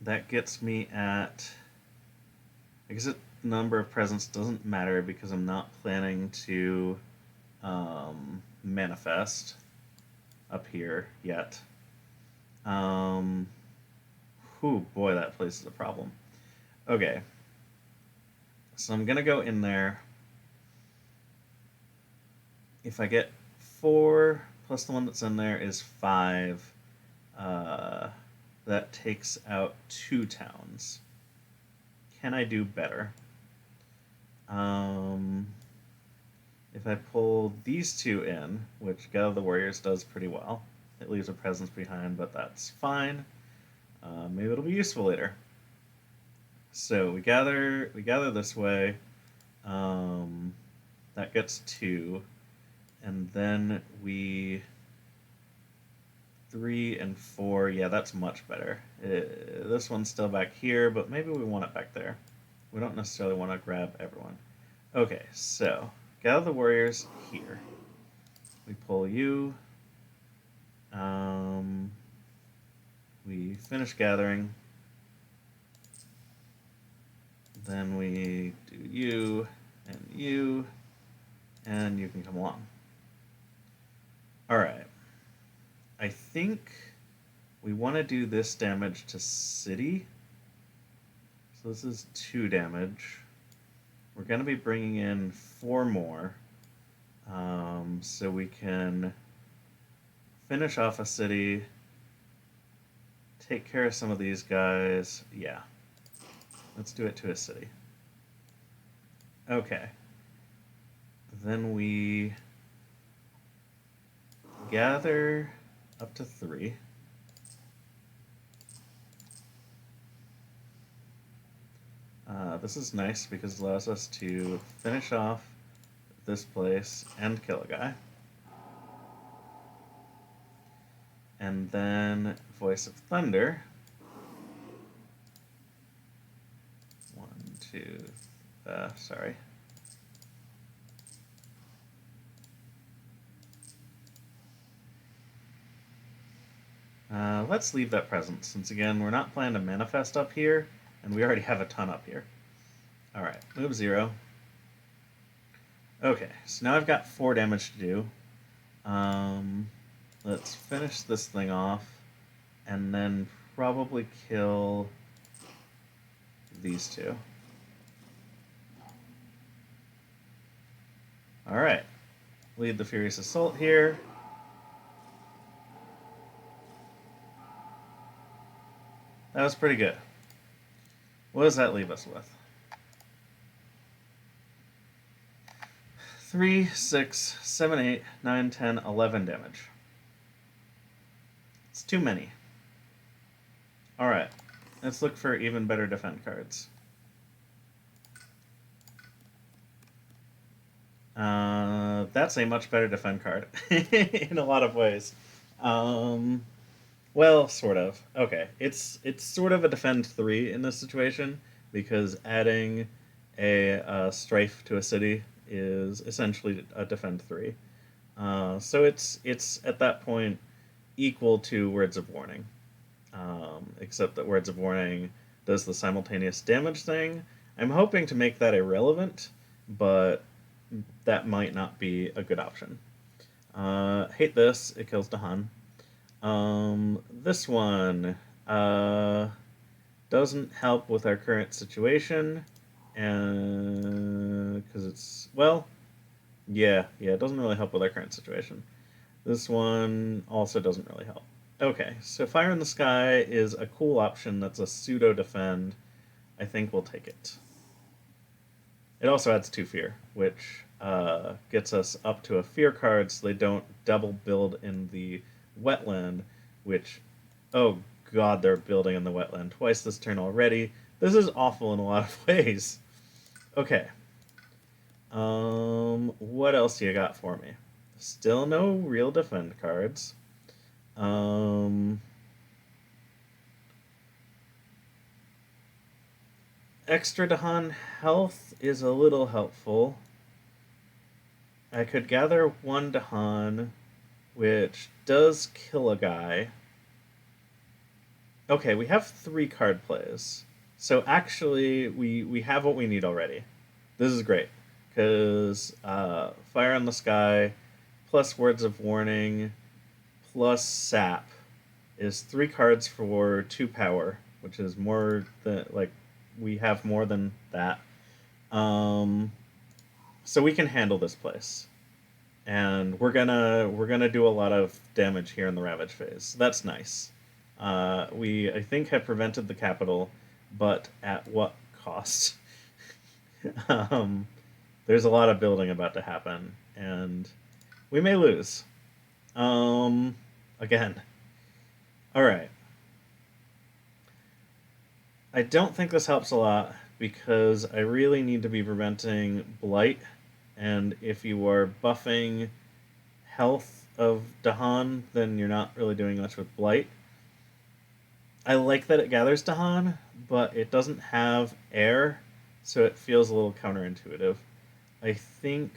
That gets me at... I guess the number of presents doesn't matter because I'm not planning to manifest up here yet. Whew, boy, that place is a problem. Okay. So I'm going to go in there. If I get 4 plus the one that's in there is 5, uh, that takes out 2 towns. Can I do better? If I pull these 2 in, which Gather the Warriors does pretty well, it leaves a presence behind, but that's fine. Maybe it'll be useful later. So we gather this way. That gets 2, and then we 3 and 4. Yeah, that's much better. This one's still back here, but maybe we want it back there. We don't necessarily want to grab everyone. Okay, so Gather the Warriors here. We pull you. We finish gathering. Then we do you, and you can come along. Alright. I think we want to do this damage to city. So this is 2 damage. We're going to be bringing in 4 more. So we can finish off a city, take care of some of these guys. Yeah. Let's do it to a city. Okay. Then we gather up to 3. This is nice because it allows us to finish off this place and kill a guy. And then Voice of Thunder. 1, 2, sorry. Let's leave that present, since again, we're not planning to manifest up here, and we already have a ton up here. Alright, move 0. Okay, so now I've got 4 damage to do. Let's finish this thing off, and then probably kill these 2. Alright, lead the Furious Assault here. That was pretty good. What does that leave us with? 3, 6, 7, 8, 9, 10, 11 damage. It's too many. Alright, let's look for even better defend cards. That's a much better defend card in a lot of ways. Well, sort of. Okay, it's sort of a defend 3 in this situation because adding a strife to a city is essentially a defend 3. So it's at that point equal to Words of Warning, except that Words of Warning does the simultaneous damage thing. I'm hoping to make that irrelevant, but that might not be a good option. Hate this. It kills Dahan. This one doesn't help with our current situation, and because it's, well, yeah, it doesn't really help with our current situation. This one also doesn't really help. Okay, so Fire in the Sky is a cool option that's a pseudo defend. I think we'll take it. It also adds 2 fear, which gets us up to a fear card so they don't double build in the wetland, which, oh god, they're building in the wetland twice this turn already. This is awful in a lot of ways. Okay. What else you got for me? Still no real defend cards. Extra Dahan health is a little helpful. I could gather 1 Dahan, which does kill a guy. Okay, we have 3 card plays. So actually, we have what we need already. This is great, because Fire in the Sky, plus Words of Warning, plus Sap, is 3 cards for 2 power, which is more than, like, we have more than that. So we can handle this place. and we're gonna do a lot of damage here in the Ravage phase. That's nice. We, I think, have prevented the capital, but at what cost? um, there's a lot of building about to happen, and we may lose. Um, Again. All right. I don't think this helps a lot because I really need to be preventing blight, and if you are buffing health of Dahan, then you're not really doing much with blight. I like that it gathers Dahan, but it doesn't have air, so it feels a little counterintuitive. I think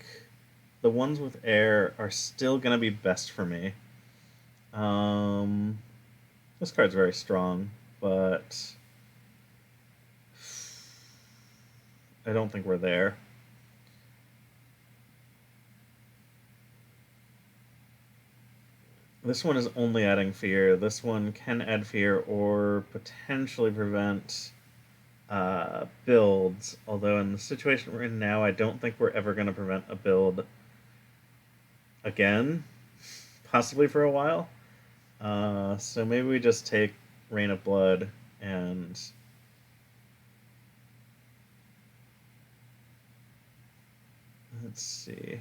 the ones with air are still going to be best for me. Um, this card's very strong, but I don't think we're there. This one is only adding fear. This one can add fear or potentially prevent builds. Although in the situation we're in now, I don't think we're ever going to prevent a build again, possibly for a while. So maybe we just take Rain of Blood and let's see.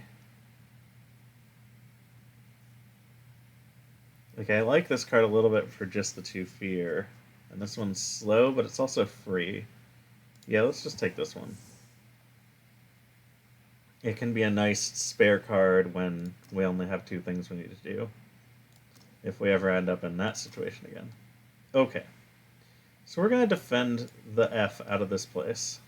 Okay, I like this card a little bit for just the 2 fear. And this one's slow, but it's also free. Yeah, let's just take this one. It can be a nice spare card when we only have 2 things we need to do. If we ever end up in that situation again. Okay. So we're going to defend the F out of this place.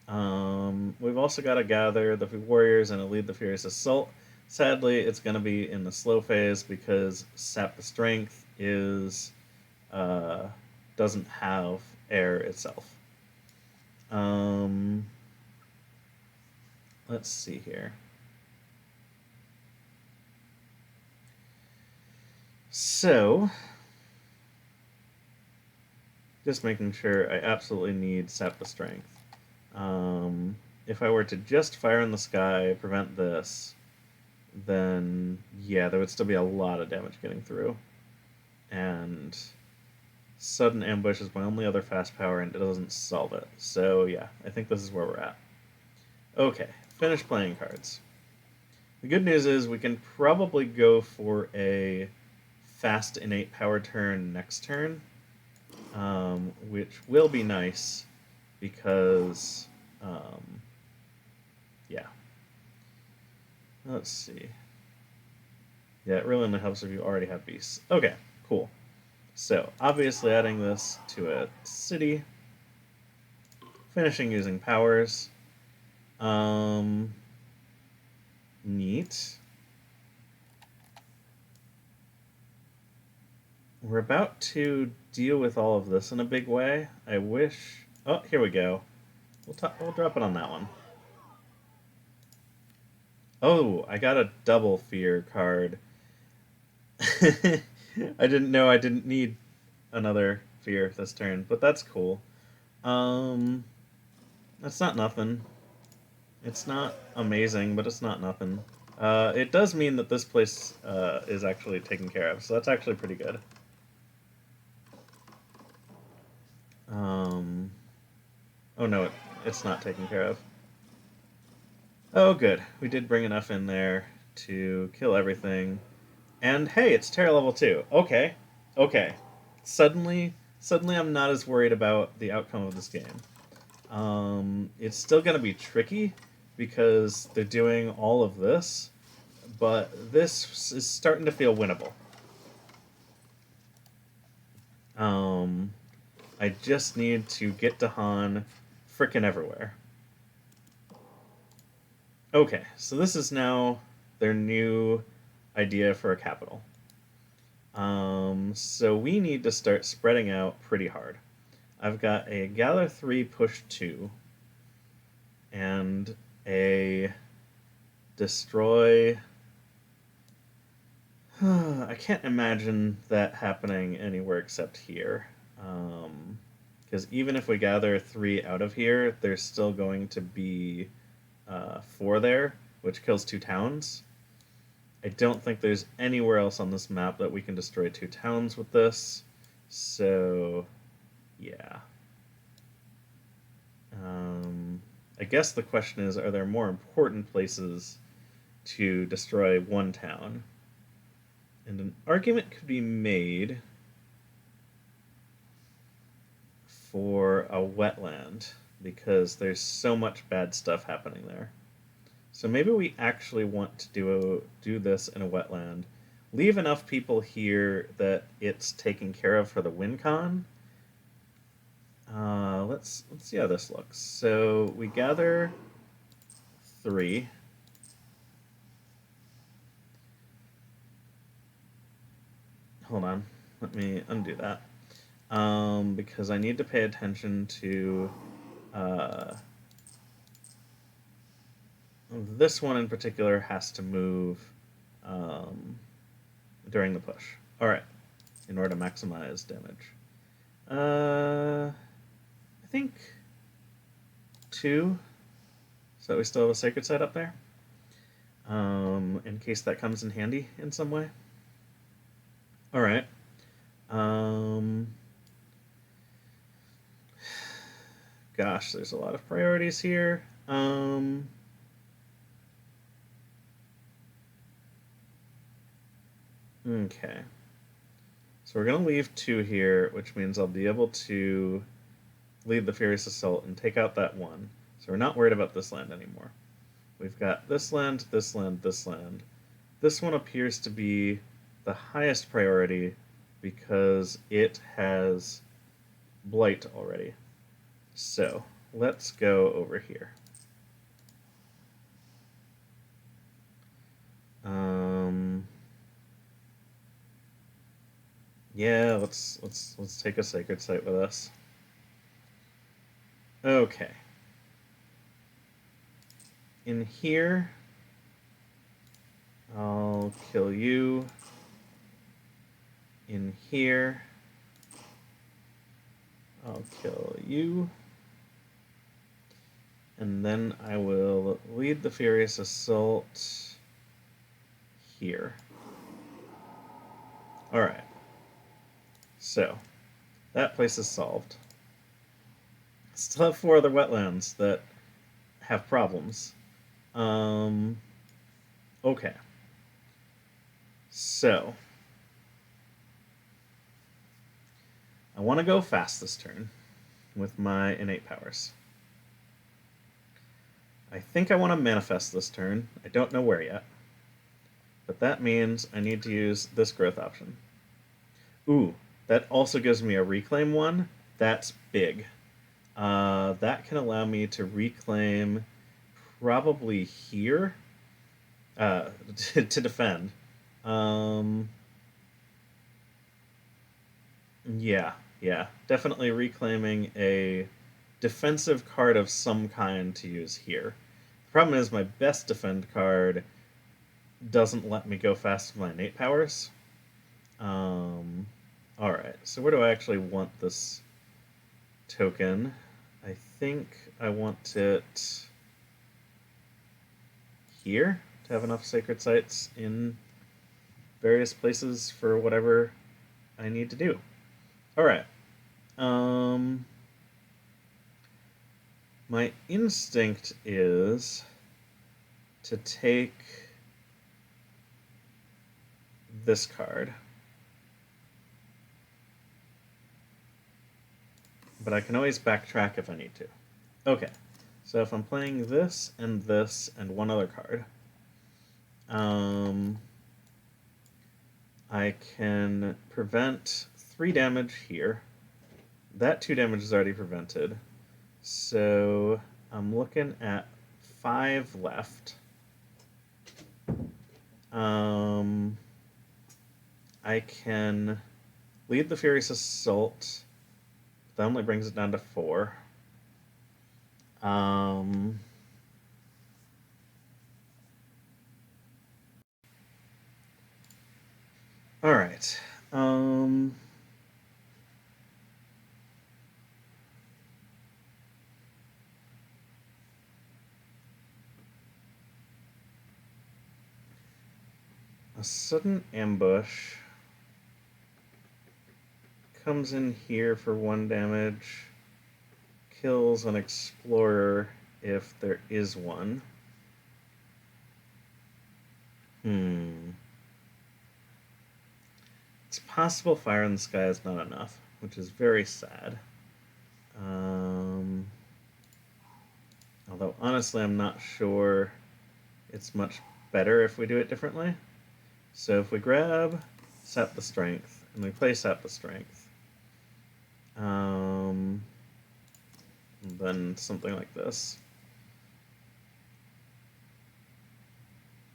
We've also got to gather the warriors and lead the Furious Assault. Sadly, it's going to be in the slow phase because Sap the Strength is doesn't have air itself. Let's see here. So, just making sure I absolutely need Sap the Strength. If I were to just fire in the sky, prevent this, then yeah, there would still be a lot of damage getting through. And sudden ambush is my only other fast power, and it doesn't solve it. So yeah, I think this is where we're at. Okay, finish playing cards. The good news is we can probably go for a fast innate power turn next turn, which will be nice because, yeah. Let's see. Yeah, it really only helps if you already have beasts. Okay, cool. So, obviously adding this to a city. Finishing using powers. Neat. We're about to deal with all of this in a big way. I wish... Oh, here we go. We'll drop it on that one. Oh, I got a double fear card. I didn't know I didn't need another fear this turn, but that's cool. That's not nothing. It's not amazing, but it's not nothing. It does mean that this place is actually taken care of, so that's actually pretty good. Oh no, it's not taken care of. Oh good, we did bring enough in there to kill everything. And hey, it's Terra level 2. Okay, okay. Suddenly I'm not as worried about the outcome of this game. It's still going to be tricky because they're doing all of this, but this is starting to feel winnable. I just need to get Dahan frickin' everywhere. Okay, so this is now their new idea for a capital. So we need to start spreading out pretty hard. I've got a Gather 3, Push 2, and a Destroy... I can't imagine that happening anywhere except here. Because even if we gather 3 out of here, there's still going to be 4 there. which kills 2 towns. I don't think there's anywhere else on this map that we can destroy 2 towns with this. So, yeah. I guess the question is, are there more important places to destroy 1 town? And an argument could be made for a wetland, because there's so much bad stuff happening there. So maybe we actually want to do this in a wetland. Leave enough people here that it's taken care of for the WinCon. Let's see how this looks. So we gather 3. Hold on, let me undo that. Because I need to pay attention to this one in particular has to move during the push. All right, in order to maximize damage. I think 2, so that we still have a sacred site up there, in case that comes in handy in some way. All right. Gosh, there's a lot of priorities here. Okay. So we're going to leave 2 here, which means I'll be able to lead the Furious Assault and take out that 1. So we're not worried about this land anymore. We've got this land, this land, this land. This one appears to be the highest priority because it has Blight already. So let's go over here. Yeah, let's take a sacred site with us. Okay. In here, I'll kill you. In here, I'll kill you. And then I will lead the Furious Assault here. Alright. So, that place is solved. Still have 4 other wetlands that have problems. Okay. So, I want to go fast this turn with my innate powers. I think I want to manifest this turn. I don't know where yet. But that means I need to use this growth option. Ooh, that also gives me a reclaim 1. That's big. That can allow me to reclaim probably here to defend. Yeah, definitely reclaiming a defensive card of some kind to use here. The problem is my best defend card doesn't let me go fast with my innate powers. Alright, so where do I actually want this token? I think I want it here to have enough sacred sites in various places for whatever I need to do. Alright. My instinct is to take this card. But I can always backtrack if I need to. Okay, so if I'm playing this and 1 other card, I can prevent 3 damage here. That 2 damage is already prevented. So I'm looking at 5 left. I can lead the Furious Assault. That only brings it down to 4. Alright. A sudden ambush comes in here for 1 damage, kills an explorer if there is one. It's possible fire in the sky is not enough, which is very sad. Although, honestly, I'm not sure it's much better if we do it differently. So if we grab Sap the Strength, and we play Sap the Strength, then something like this.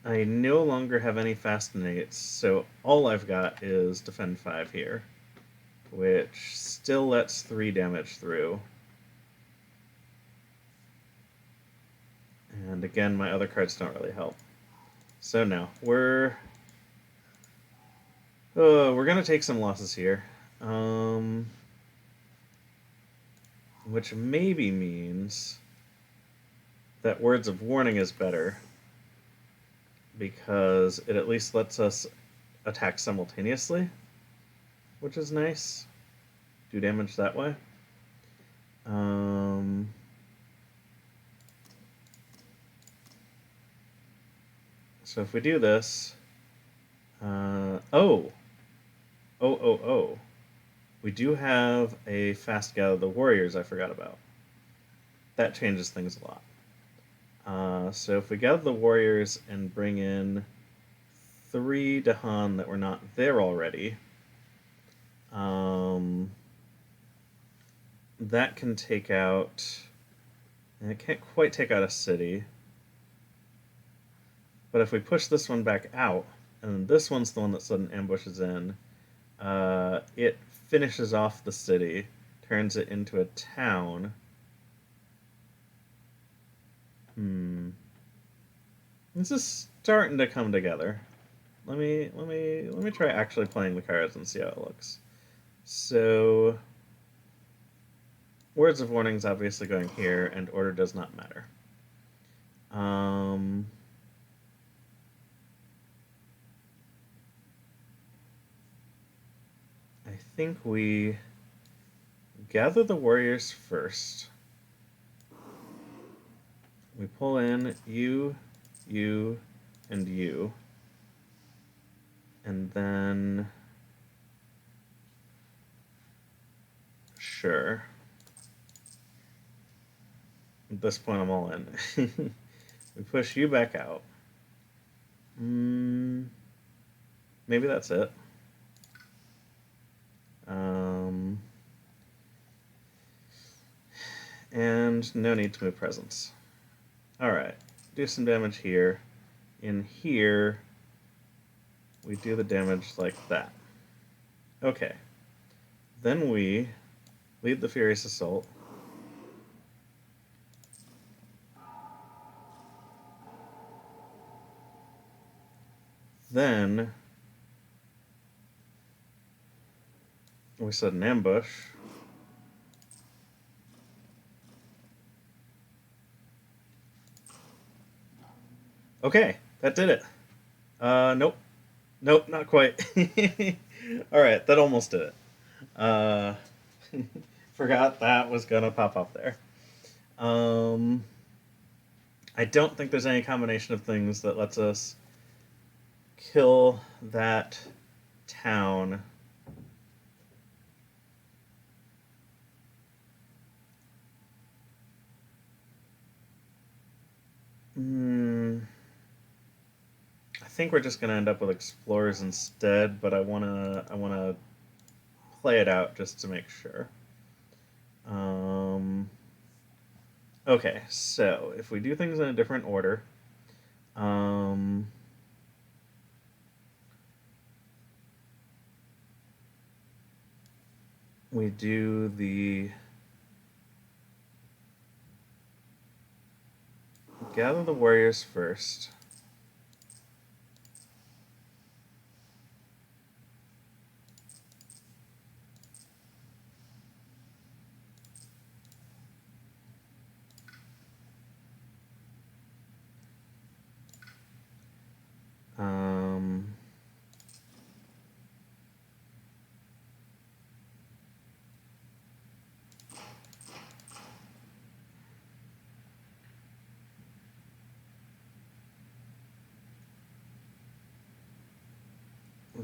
I no longer have any Fascinates, so all I've got is Defend 5 here, which still lets 3 damage through. And again, my other cards don't really help. So no, we're gonna take some losses here, which maybe means that Words of Warning is better because it at least lets us attack simultaneously, which is nice. Do damage that way. So if we do this, we do have a Fast Gather the Warriors I forgot about. That changes things a lot. So if we gather the Warriors and bring in 3 Dahan that were not there already, that can take out, and it can't quite take out a city. But if we push this one back out, and this one's the one that sudden ambushes in, it finishes off the city, turns it into a town. This is starting to come together. Let me try actually playing the cards and see how it looks. So, Words of Warning is obviously going here, and order does not matter. I think we gather the warriors first. We pull in you, and you. And then... Sure. At this point, I'm all in. We push you back out. Maybe that's it. And no need to move presence. Alright, do some damage here. In here, we do the damage like that. Okay. Then we lead the Furious Assault. Then we set an ambush. Okay, that did it. Nope. Nope, not quite. Alright, that almost did it. Forgot that was gonna pop up there. I don't think there's any combination of things that lets us kill that town. I think we're just gonna end up with explorers instead, but I wanna play it out just to make sure. Okay, so if we do things in a different order, we do the gather the warriors first.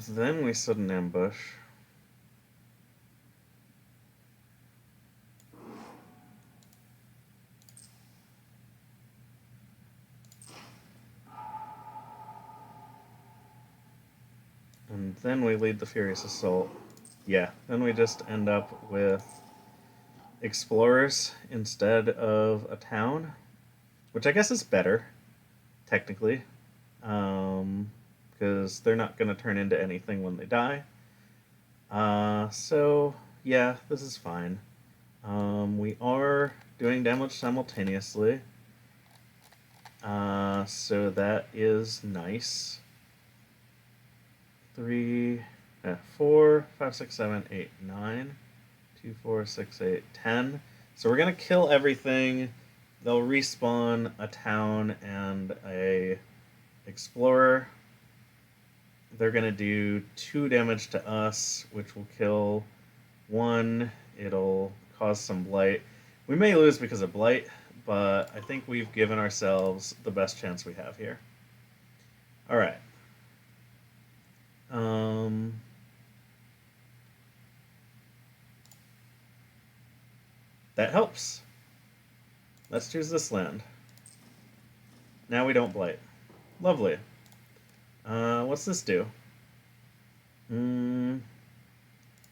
Then we set an ambush. And then we lead the Furious Assault. Yeah, then we just end up with explorers instead of a town, which I guess is better, technically, because they're not going to turn into anything when they die. So, yeah, this is fine. We are doing damage simultaneously, so that is nice. 3, 4, 5, 6, 7, 8, 9, 2, 4, 6, 8, 10. So we're going to kill everything. They'll respawn a town and a explorer. They're going to do 2 damage to us, which will kill 1. It'll cause some blight. We may lose because of blight, but I think we've given ourselves the best chance we have here. All right. That helps. Let's choose this land. Now we don't blight. Lovely. What's this do?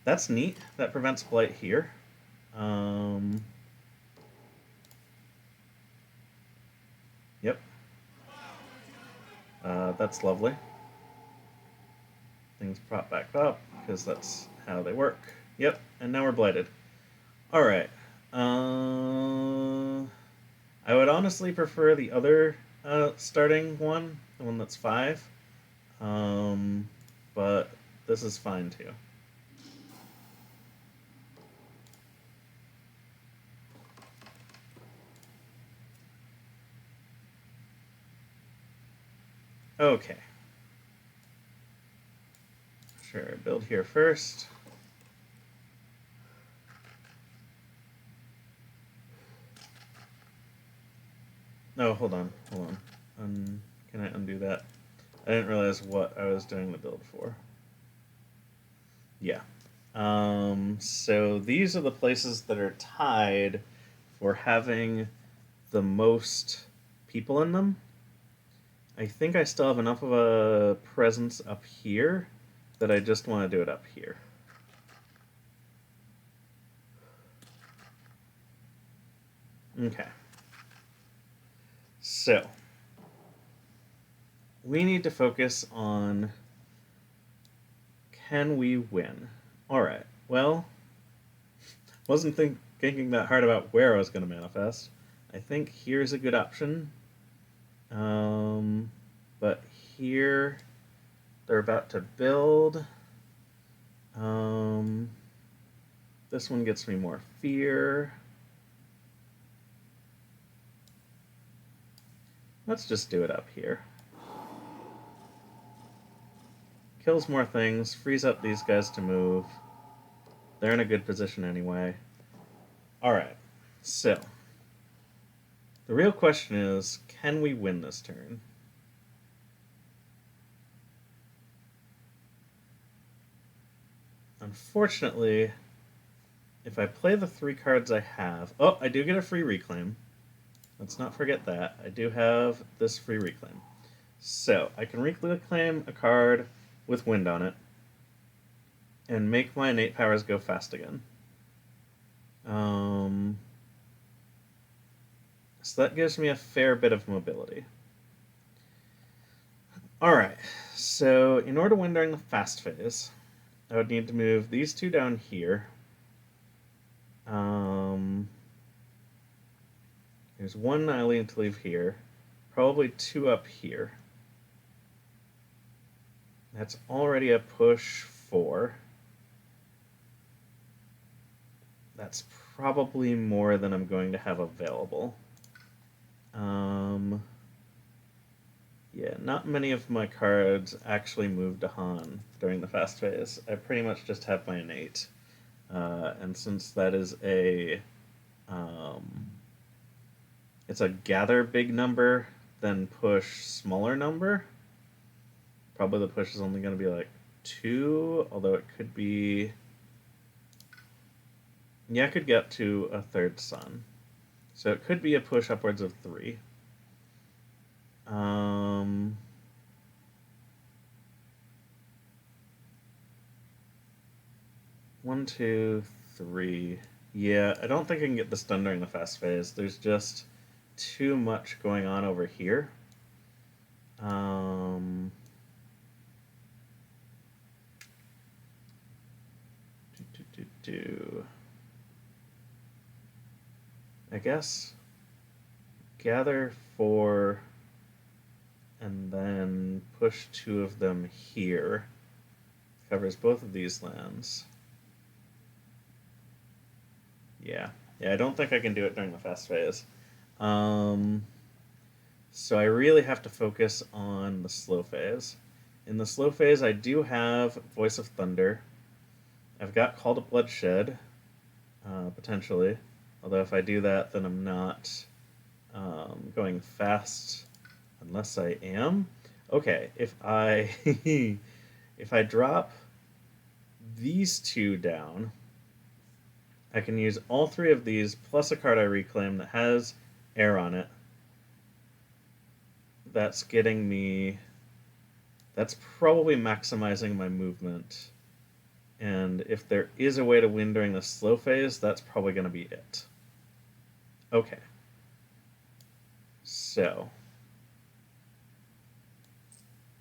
That's neat. That prevents blight here. Yep. That's lovely. Things prop back up, because that's how they work. Yep, and now we're blighted. Alright. I would honestly prefer the other starting one, the one that's 5. But this is fine too. Okay. Sure, build here first. No, hold on. Can I undo that? I didn't realize what I was doing the build for. Yeah. So these are the places that are tied for having the most people in them. I think I still have enough of a presence up here that I just want to do it up here. Okay. So, we need to focus on, can we win? Alright, well, wasn't thinking that hard about where I was going to manifest. I think here's a good option. But here, they're about to build. This one gets me more fear. Let's just do it up here. Kills more things, frees up these guys to move. They're in a good position anyway. Alright, so the real question is, can we win this turn? Unfortunately, if I play the 3 cards I have... Oh, I do get a free reclaim. Let's not forget that. I do have this free reclaim. So, I can reclaim a card with wind on it and make my innate powers go fast again. So that gives me a fair bit of mobility. Alright, so in order to win during the fast phase, I would need to move these 2 down here. There's 1 I need to leave here. Probably 2 up here. That's already a push 4. That's probably more than I'm going to have available. Yeah, not many of my cards actually move Dahan during the fast phase. I pretty much just have my innate. And since that is it's a gather big number, then push smaller number, probably the push is only going to be like 2, although it could be... Yeah, I could get to a third sun. So it could be a push upwards of 3. 1, 2, 3. Yeah, I don't think I can get this done during the fast phase. There's just too much going on over here. I guess gather 4 and then push 2 of them here. Covers both of these lands. Yeah, I don't think I can do it during the fast phase. So I really have to focus on the slow phase. In the slow phase, I do have Voice of Thunder. I've got Call to Bloodshed, potentially. Although if I do that, then I'm not going fast unless I am. Okay, if I if I drop these 2 down, I can use all 3 of these plus a card I reclaim that has air on it. That's getting me... That's probably maximizing my movement. And if there is a way to win during the slow phase, that's probably going to be it. Okay. So,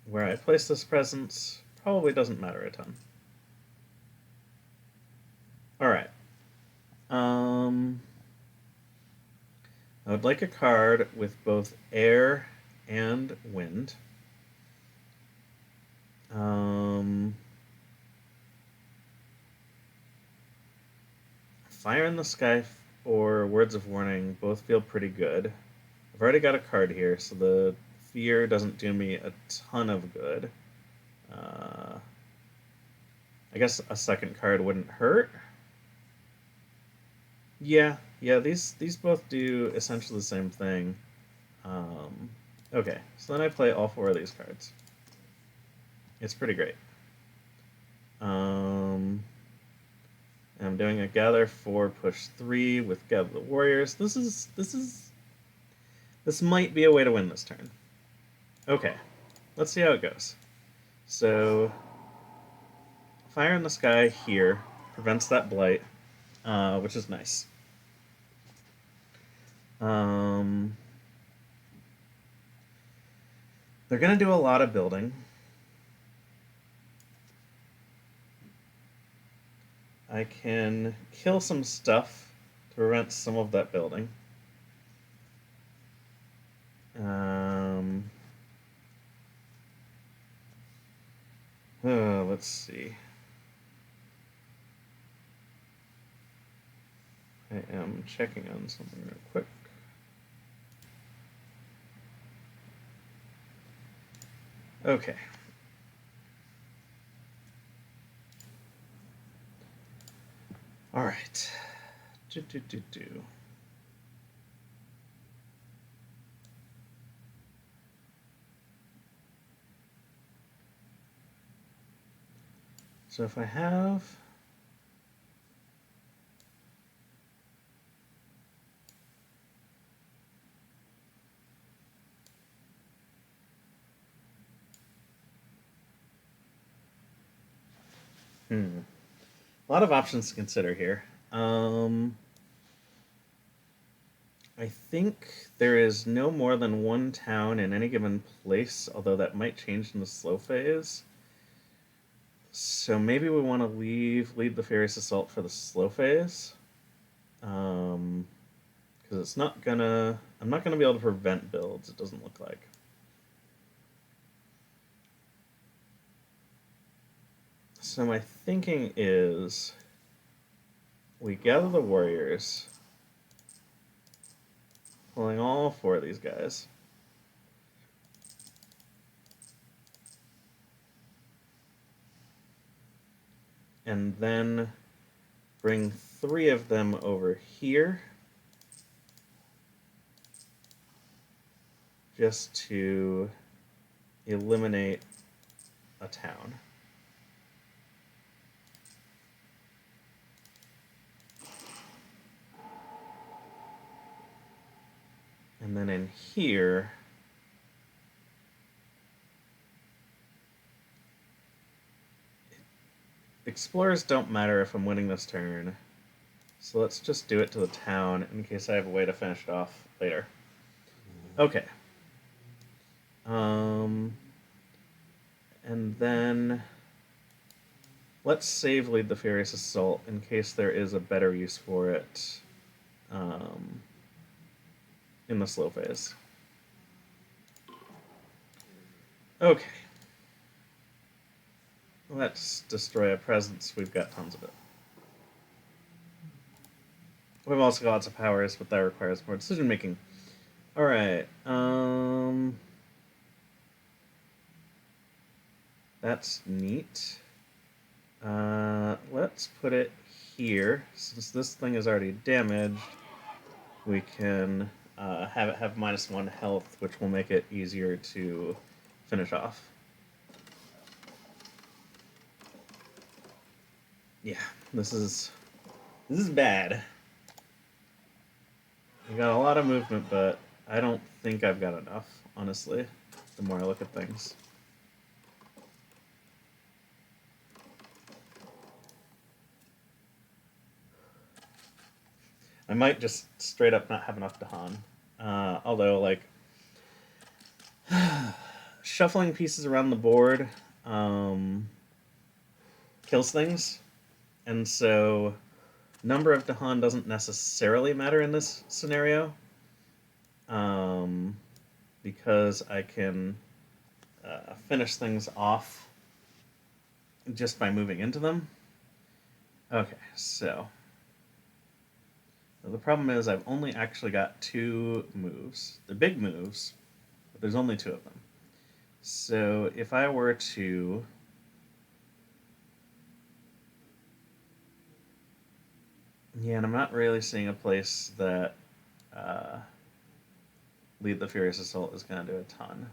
where I place this presence probably doesn't matter a ton. Alright. I would like a card with both air and wind. Fire in the Sky or Words of Warning both feel pretty good. I've already got a card here, so the fear doesn't do me a ton of good. I guess a second card wouldn't hurt. Yeah, these both do essentially the same thing. Okay, so then I play all 4 of these cards. It's pretty great. I'm doing a Gather 4, push 3 with Gather the Warriors. This might be a way to win this turn. Okay, let's see how it goes. So, Fire in the Sky here prevents that blight, which is nice. They're going to do a lot of building. I can kill some stuff to prevent some of that building. Let's see. I am checking on something real quick. Okay. All right. So if I have... A lot of options to consider here. I think there is no more than 1 town in any given place, although that might change in the slow phase. So maybe we want to lead the Furious Assault for the slow phase. Because it's not gonna... I'm not gonna be able to prevent builds, it doesn't look like. So my thinking is we gather the warriors, pulling all 4 of these guys. And then bring 3 of them over here just to eliminate a town. And then in here, explorers don't matter if I'm winning this turn. So let's just do it to the town in case I have a way to finish it off later. Okay. And then let's save Lead the Furious Assault in case there is a better use for it in the slow phase. Okay. Let's destroy a presence. We've got tons of it. We've also got lots of powers, but that requires more decision making. Alright. That's neat. Let's put it here. Since this thing is already damaged, we can have it have -1 health, which will make it easier to finish off. Yeah, this is bad. I got a lot of movement, but I don't think I've got enough, honestly, the more I look at things. I might just straight up not have enough Dahan. Although, like, shuffling pieces around the board kills things. And so number of Dahan doesn't necessarily matter in this scenario. Because I can finish things off just by moving into them. Okay, so the problem is I've only actually got 2 moves. They're big moves, but there's only 2 of them. So if I were to yeah, and I'm not really seeing a place that Lead the Furious Assault is going to do a ton.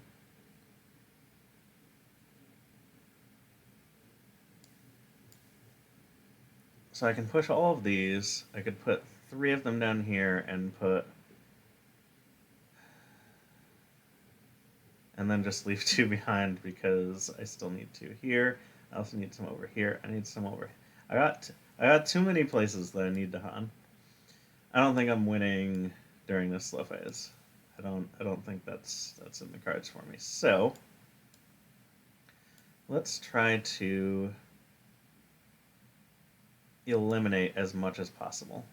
So I can push all of these. I could put 3 of them down here and then just leave 2 behind because I still need 2 here. I also need some over here. I need some over here. I got too many places that I need Dahan. I don't think I'm winning during this slow phase. I don't think that's in the cards for me. So let's try to eliminate as much as possible.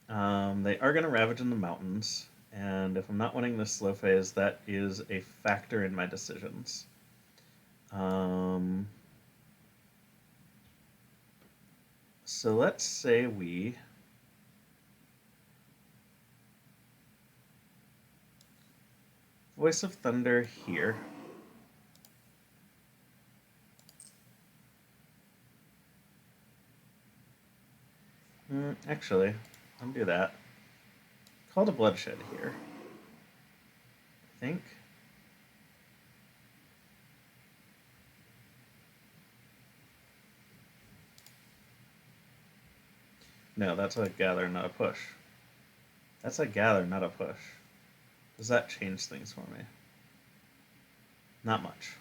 They are going to ravage in the mountains, and if I'm not winning this slow phase, that is a factor in my decisions. So let's say we Voice of Thunder here. Actually, I'll do that. Call to Bloodshed here. I think. No, that's a gather, not a push. That's a gather, not a push. Does that change things for me? Not much.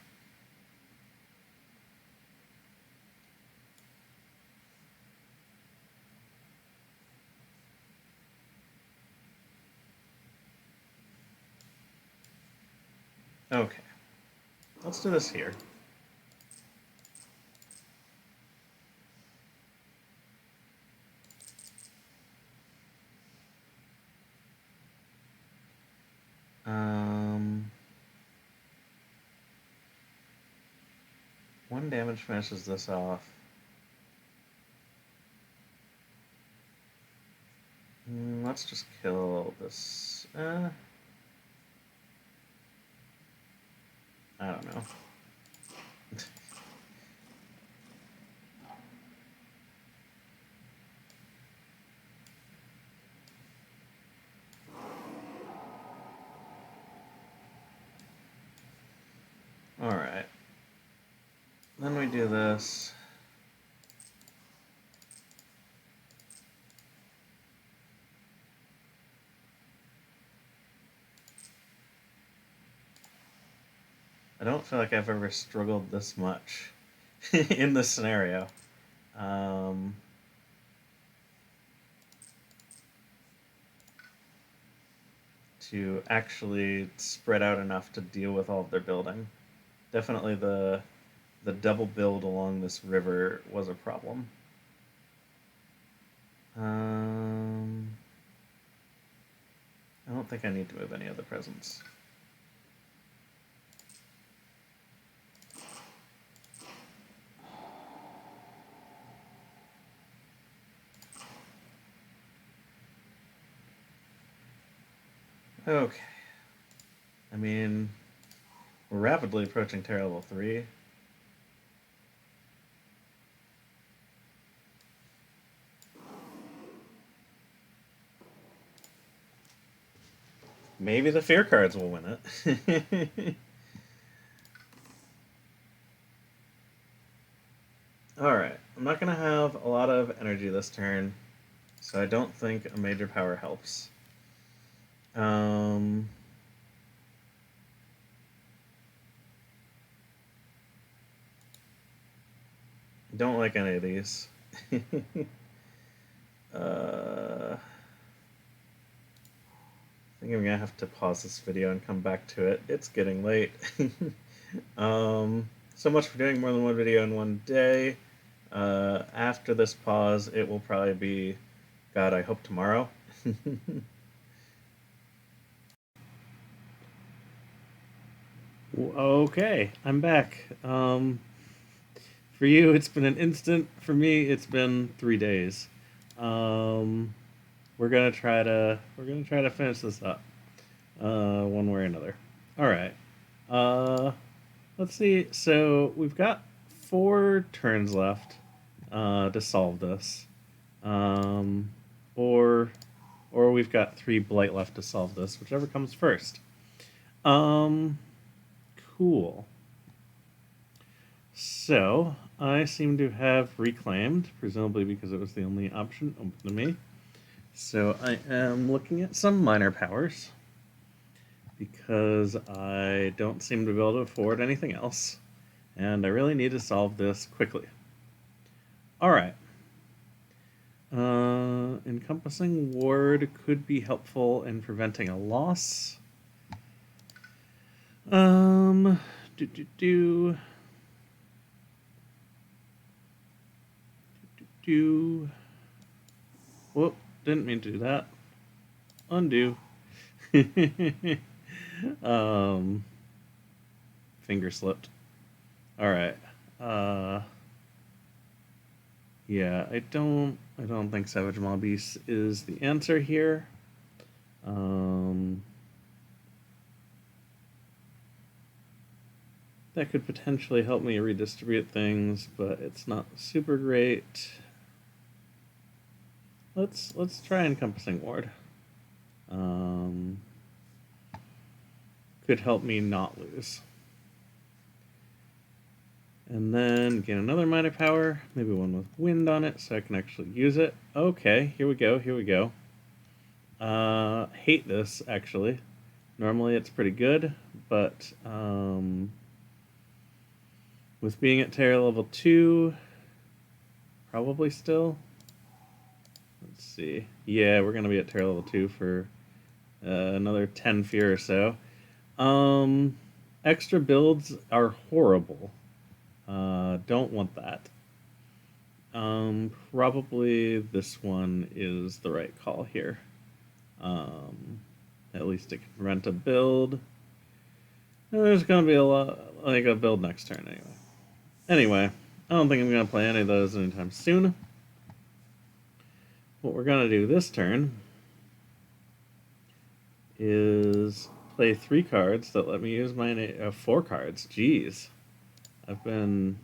Okay. Let's do this here. One damage finishes this off. Let's just kill this. I don't know. Alright. Then we do this. I don't feel like I've ever struggled this much in this scenario. Um, to actually spread out enough to deal with all of their building. Definitely the double build along this river was a problem. Um, I don't think I need to move any other presents. Okay. I mean, we're rapidly approaching Terra level 3. Maybe the fear cards will win it. Alright, I'm not going to have a lot of energy this turn, so I don't think a major power helps. Don't like any of these. I think I'm gonna have to pause this video and come back to it. It's getting late. So much for doing more than one video in one day. After this pause, it will probably be, God, I hope tomorrow. Okay, I'm back. For you, it's been an instant. For me, it's been 3 days. We're gonna try to finish this up, one way or another. All right. Let's see. So we've got 4 turns left, to solve this, um, or we've got 3 blight left to solve this, whichever comes first. Cool. So I seem to have reclaimed, presumably because it was the only option open to me. So I am looking at some minor powers because I don't seem to be able to afford anything else, and I really need to solve this quickly. All right. Encompassing ward could be helpful in preventing a loss. Whoop, didn't mean to do that. Undo. Finger slipped. All right. Yeah, I don't think Savage Mobbeast is the answer here. That could potentially help me redistribute things, but it's not super great. Let's try Encompassing Ward. Could help me not lose. And then gain another minor power, maybe one with wind on it, so I can actually use it. Okay, here we go. Hate this, actually. Normally it's pretty good, but with being at Terra level 2, probably still. Let's see. Yeah, we're going to be at Terra level 2 for another 10 fear or so. Extra builds are horrible. Don't want that. Probably this one is the right call here. At least it can prevent a build. There's going to be a build next turn anyway. I don't think I'm going to play any of those anytime soon. What we're going to do this turn is play 3 cards that let me use my 4 cards. Jeez. I've been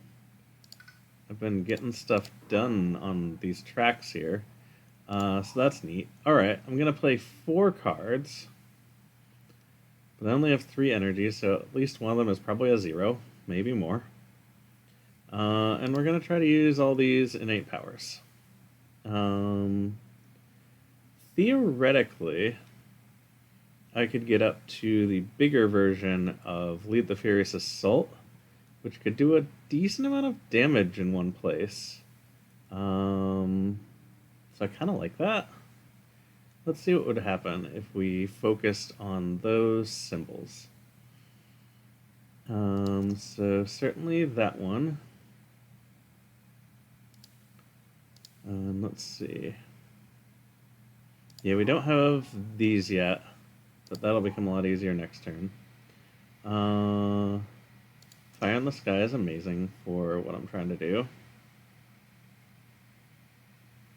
getting stuff done on these tracks here. So that's neat. Alright, I'm going to play 4 cards. But I only have 3 energies, so at least one of them is probably a 0. Maybe more. And we're going to try to use all these innate powers. Theoretically, I could get up to the bigger version of Lead the Furious Assault, which could do a decent amount of damage in one place. So I kind of like that. Let's see what would happen if we focused on those symbols. So certainly that one. Let's see. Yeah, we don't have these yet, but that'll become a lot easier next turn. Fire in the Sky is amazing for what I'm trying to do.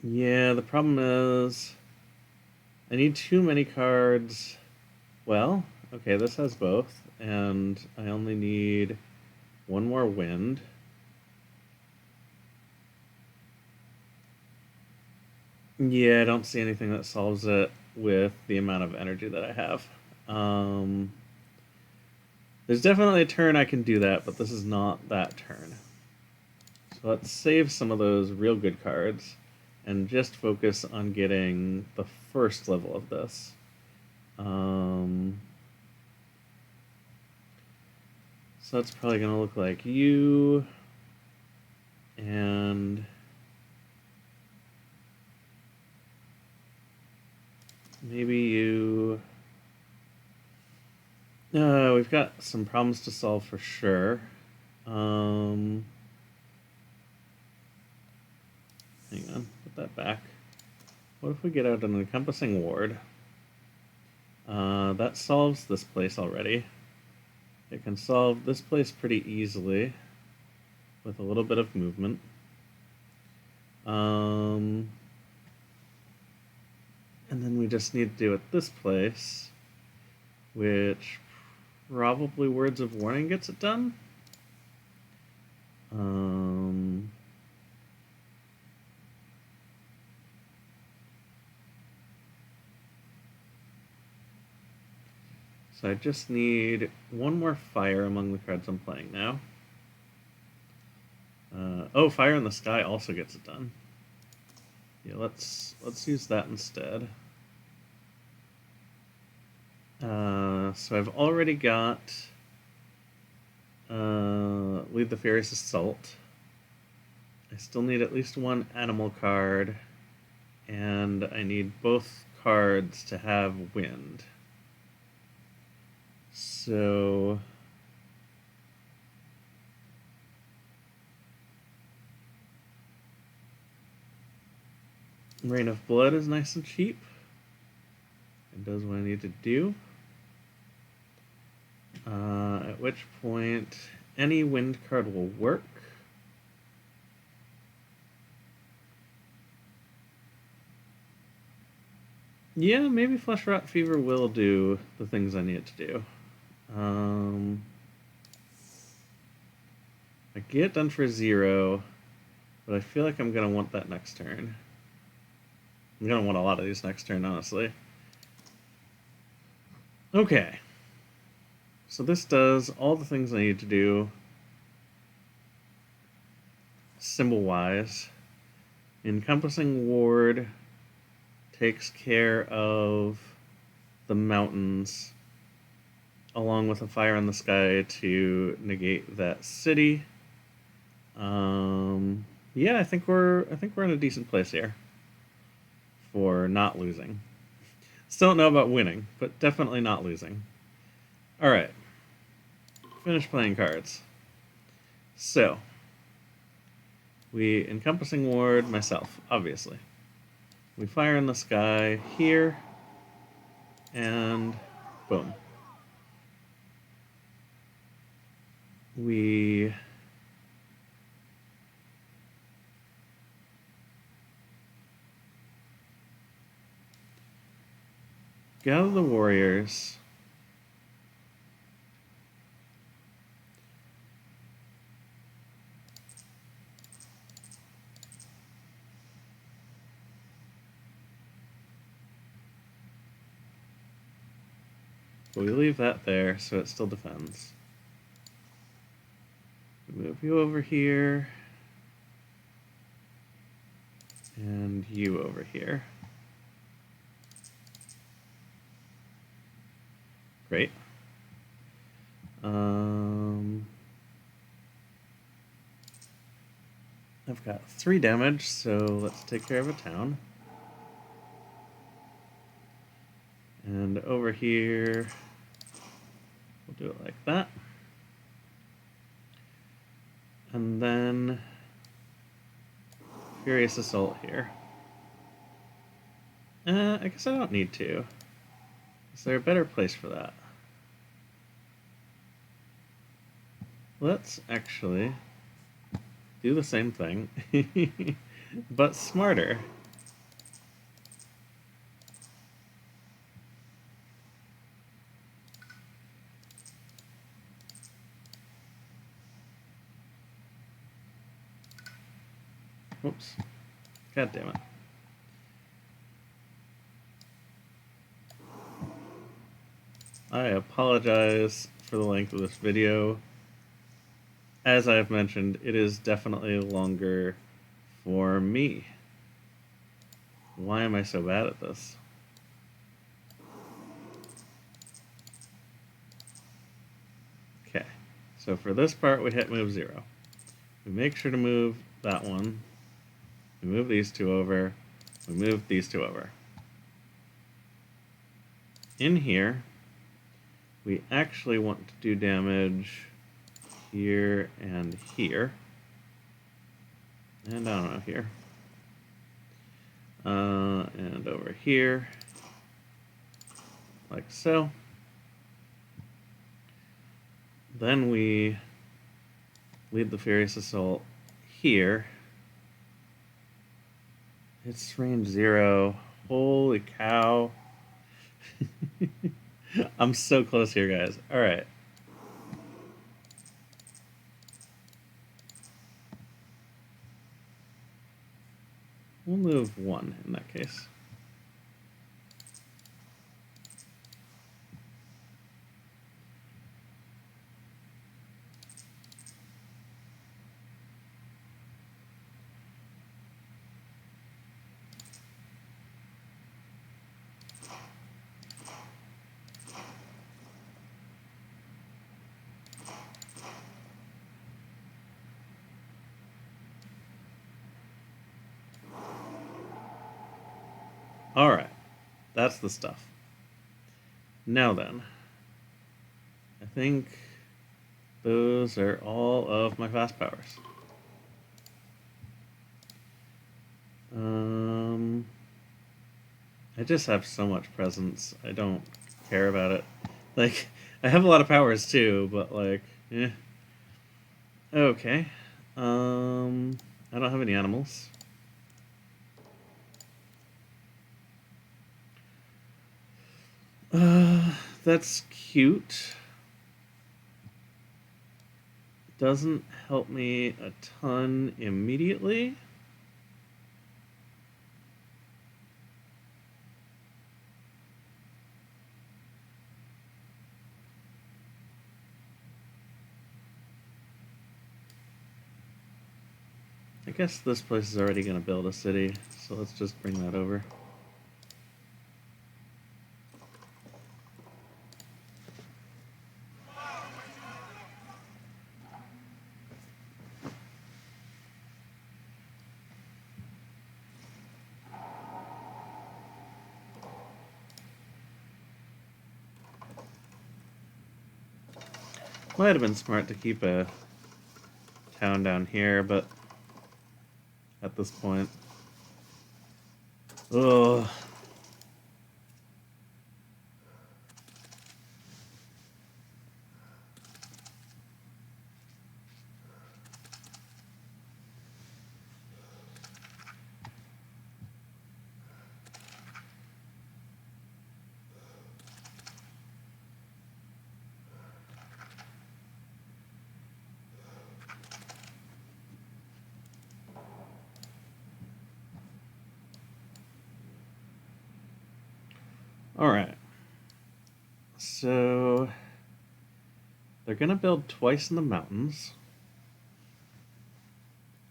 Yeah, the problem is I need too many cards. Well, okay, this has both, and I only need one more wind. Yeah, I don't see anything that solves it with the amount of energy that I have. There's definitely a turn I can do that, but this is not that turn. So let's save some of those real good cards and just focus on getting the first level of this. So that's probably going to look like you and maybe you. We've got some problems to solve for sure. Hang on, put that back. What if we get out an encompassing ward? That solves this place already. It can solve this place pretty easily with a little bit of movement. And then we just need to do it this place, which probably Words of Warning gets it done. So I just need one more fire among the cards I'm playing now. Oh, Fire in the Sky also gets it done. Yeah, let's use that instead. So I've already got Lead the Furious Assault. I still need at least one animal card, and I need both cards to have wind. So Rain of Blood is nice and cheap. It does what I need to do. At which point any wind card will work. Yeah, maybe Flesh Rot Fever will do the things I need it to do. I get it done for 0, but I feel like I'm going to want that next turn. I'm going to want a lot of these next turn, honestly. Okay. So this does all the things I need to do symbol-wise. Encompassing Ward takes care of the mountains, along with a Fire in the Sky to negate that city. Yeah, I think we're in a decent place here for not losing. Still don't know about winning, but definitely not losing. All right, finish playing cards. So we Encompassing Ward myself, obviously. We Fire in the Sky here, and boom. We gather the warriors. But we leave that there so it still defends. Move you over here. And you over here. Great. I've got 3 damage, so let's take care of a town. And over here, we'll do it like that. And then Furious Assault here. I guess I don't need to. Is there a better place for that? Let's actually do the same thing, but smarter. Oops. God damn it. I apologize for the length of this video. As I have mentioned, it is definitely longer for me. Why am I so bad at this? Okay, so for this part we hit move 0. We make sure to move that one. We move these 2 over. We move these 2 over. In here, we actually want to do damage here and here. And I don't know, here. And over here. Like so. Then we lead the Furious Assault here. It's range 0. Holy cow. I'm so close here, guys. Alright. We'll move 1 in that case. Alright, that's the stuff. Now then, I think those are all of my fast powers. I just have so much presence, I don't care about it. Like, I have a lot of powers too, but like, eh. Okay. I don't have any animals. That's cute. Doesn't help me a ton immediately. I guess this place is already going to build a city, so let's just bring that over. Might have been smart to keep a town down here, but at this point, ugh. Alright. So they're gonna build twice in the mountains.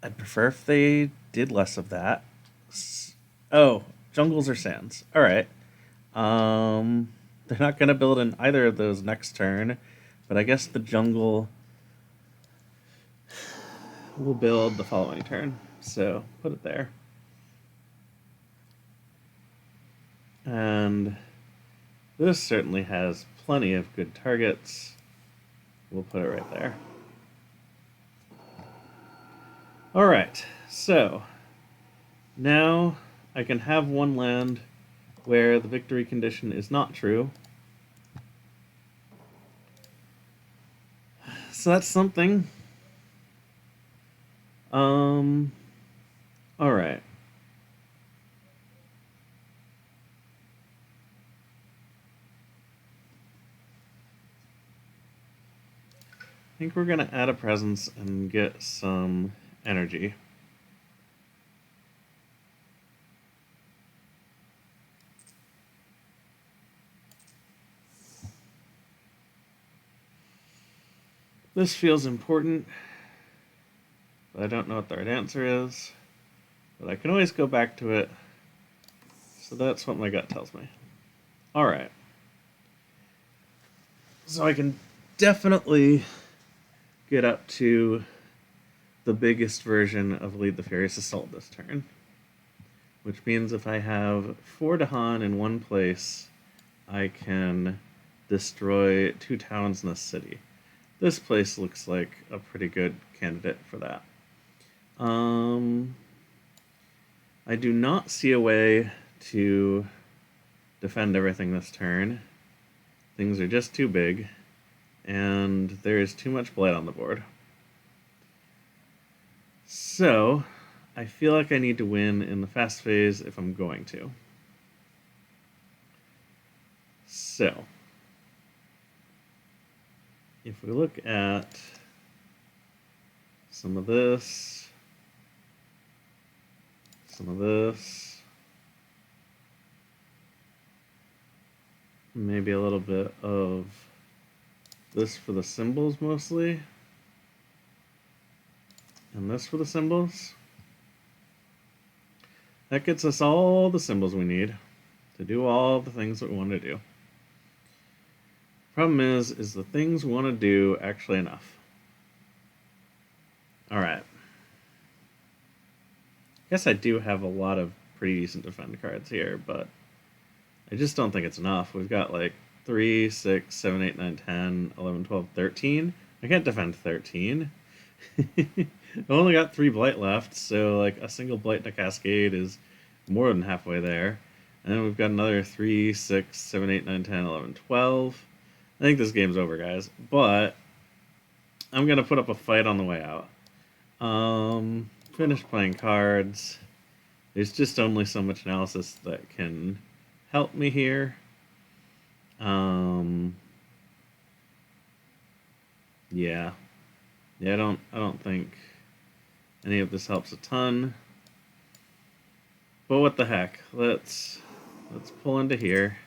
I'd prefer if they did less of that. Oh, jungles or sands. Alright. They're not going to build in either of those next turn, but I guess the jungle will build the following turn. So put it there. And this certainly has plenty of good targets. We'll put it right there. Alright, so now I can have one land where the victory condition is not true. So that's something. Alright. I think we're going to add a presence and get some energy. This feels important, but I don't know what the right answer is. But I can always go back to it. So that's what my gut tells me. Alright. So I can definitely get up to the biggest version of Lead the Furious Assault this turn. Which means if I have 4 Dahan in one place, I can destroy 2 towns in the city. This place looks like a pretty good candidate for that. I do not see a way to defend everything this turn. Things are just too big, and there is too much blight on the board. So, I feel like I need to win in the fast phase if I'm going to. So, if we look at some of this, some of this, maybe a little bit of this for the symbols mostly, and this for the symbols. That gets us all the symbols we need to do all the things that we want to do. Problem is the things we want to do actually enough? Alright. Guess I do have a lot of pretty decent defend cards here, but I just don't think it's enough. We've got like 3, 6, 7, 8, 9, 10, 11, 12, 13. I can't defend 13. I've only got 3 blight left, so like a single blight to cascade is more than halfway there. And then we've got another 3, 6, 7, 8, 9, 10, 11, 12. I think this game's over, guys. But I'm going to put up a fight on the way out. Finish playing cards. There's just only so much analysis that can help me here. Yeah. Yeah, I don't think any of this helps a ton. But what the heck? Let's pull into here.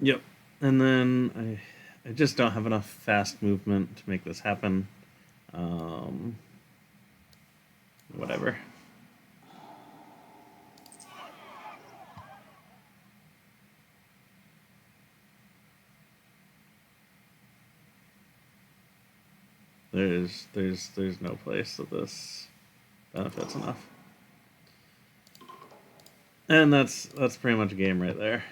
Yep. And then I just don't have enough fast movement to make this happen. Whatever. There's no place that this benefits enough. And that's pretty much a game right there.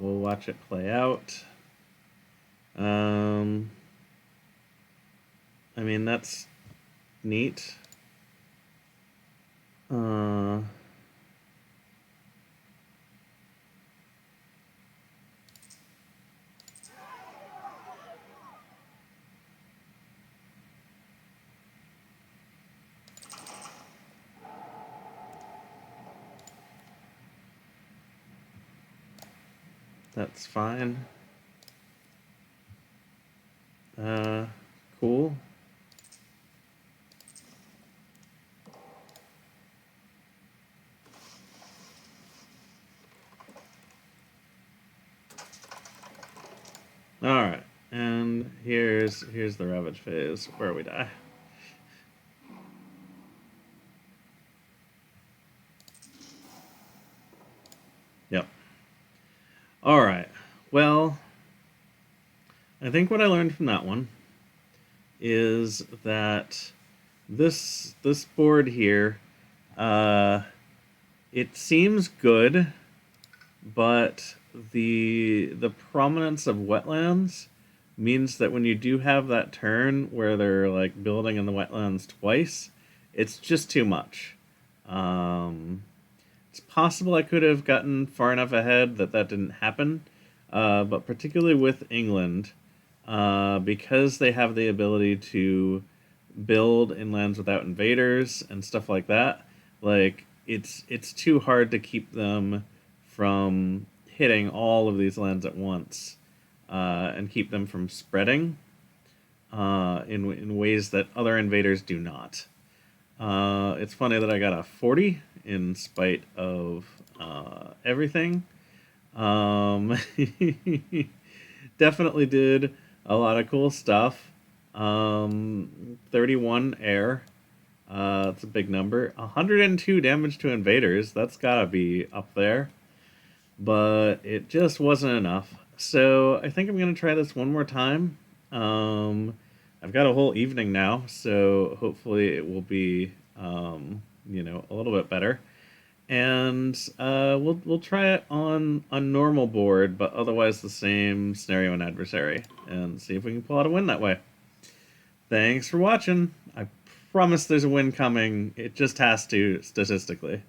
We'll watch it play out. I mean, that's neat. That's fine. Cool. All right, and here's the ravage phase where we die. Yep. All right. Well, I think what I learned from that one is that this board here, it seems good, but the prominence of wetlands means that when you do have that turn where they're like building in the wetlands twice, it's just too much. Um, it's possible I could have gotten far enough ahead that didn't happen, but particularly with England, because they have the ability to build in lands without invaders and stuff like that, like it's too hard to keep them from hitting all of these lands at once, and keep them from spreading in ways that other invaders do not. It's funny that I got a 40 in spite of everything. Um, Definitely did a lot of cool stuff. 31 air. That's a big number. 102 damage to invaders. That's gotta be up there. But it just wasn't enough. So I think I'm gonna try this one more time. I've got a whole evening now, so hopefully it will be, a little bit better. And we'll try it on a normal board, but otherwise the same scenario and adversary, and see if we can pull out a win that way. Thanks for watching. I promise there's a win coming. It just has to, statistically.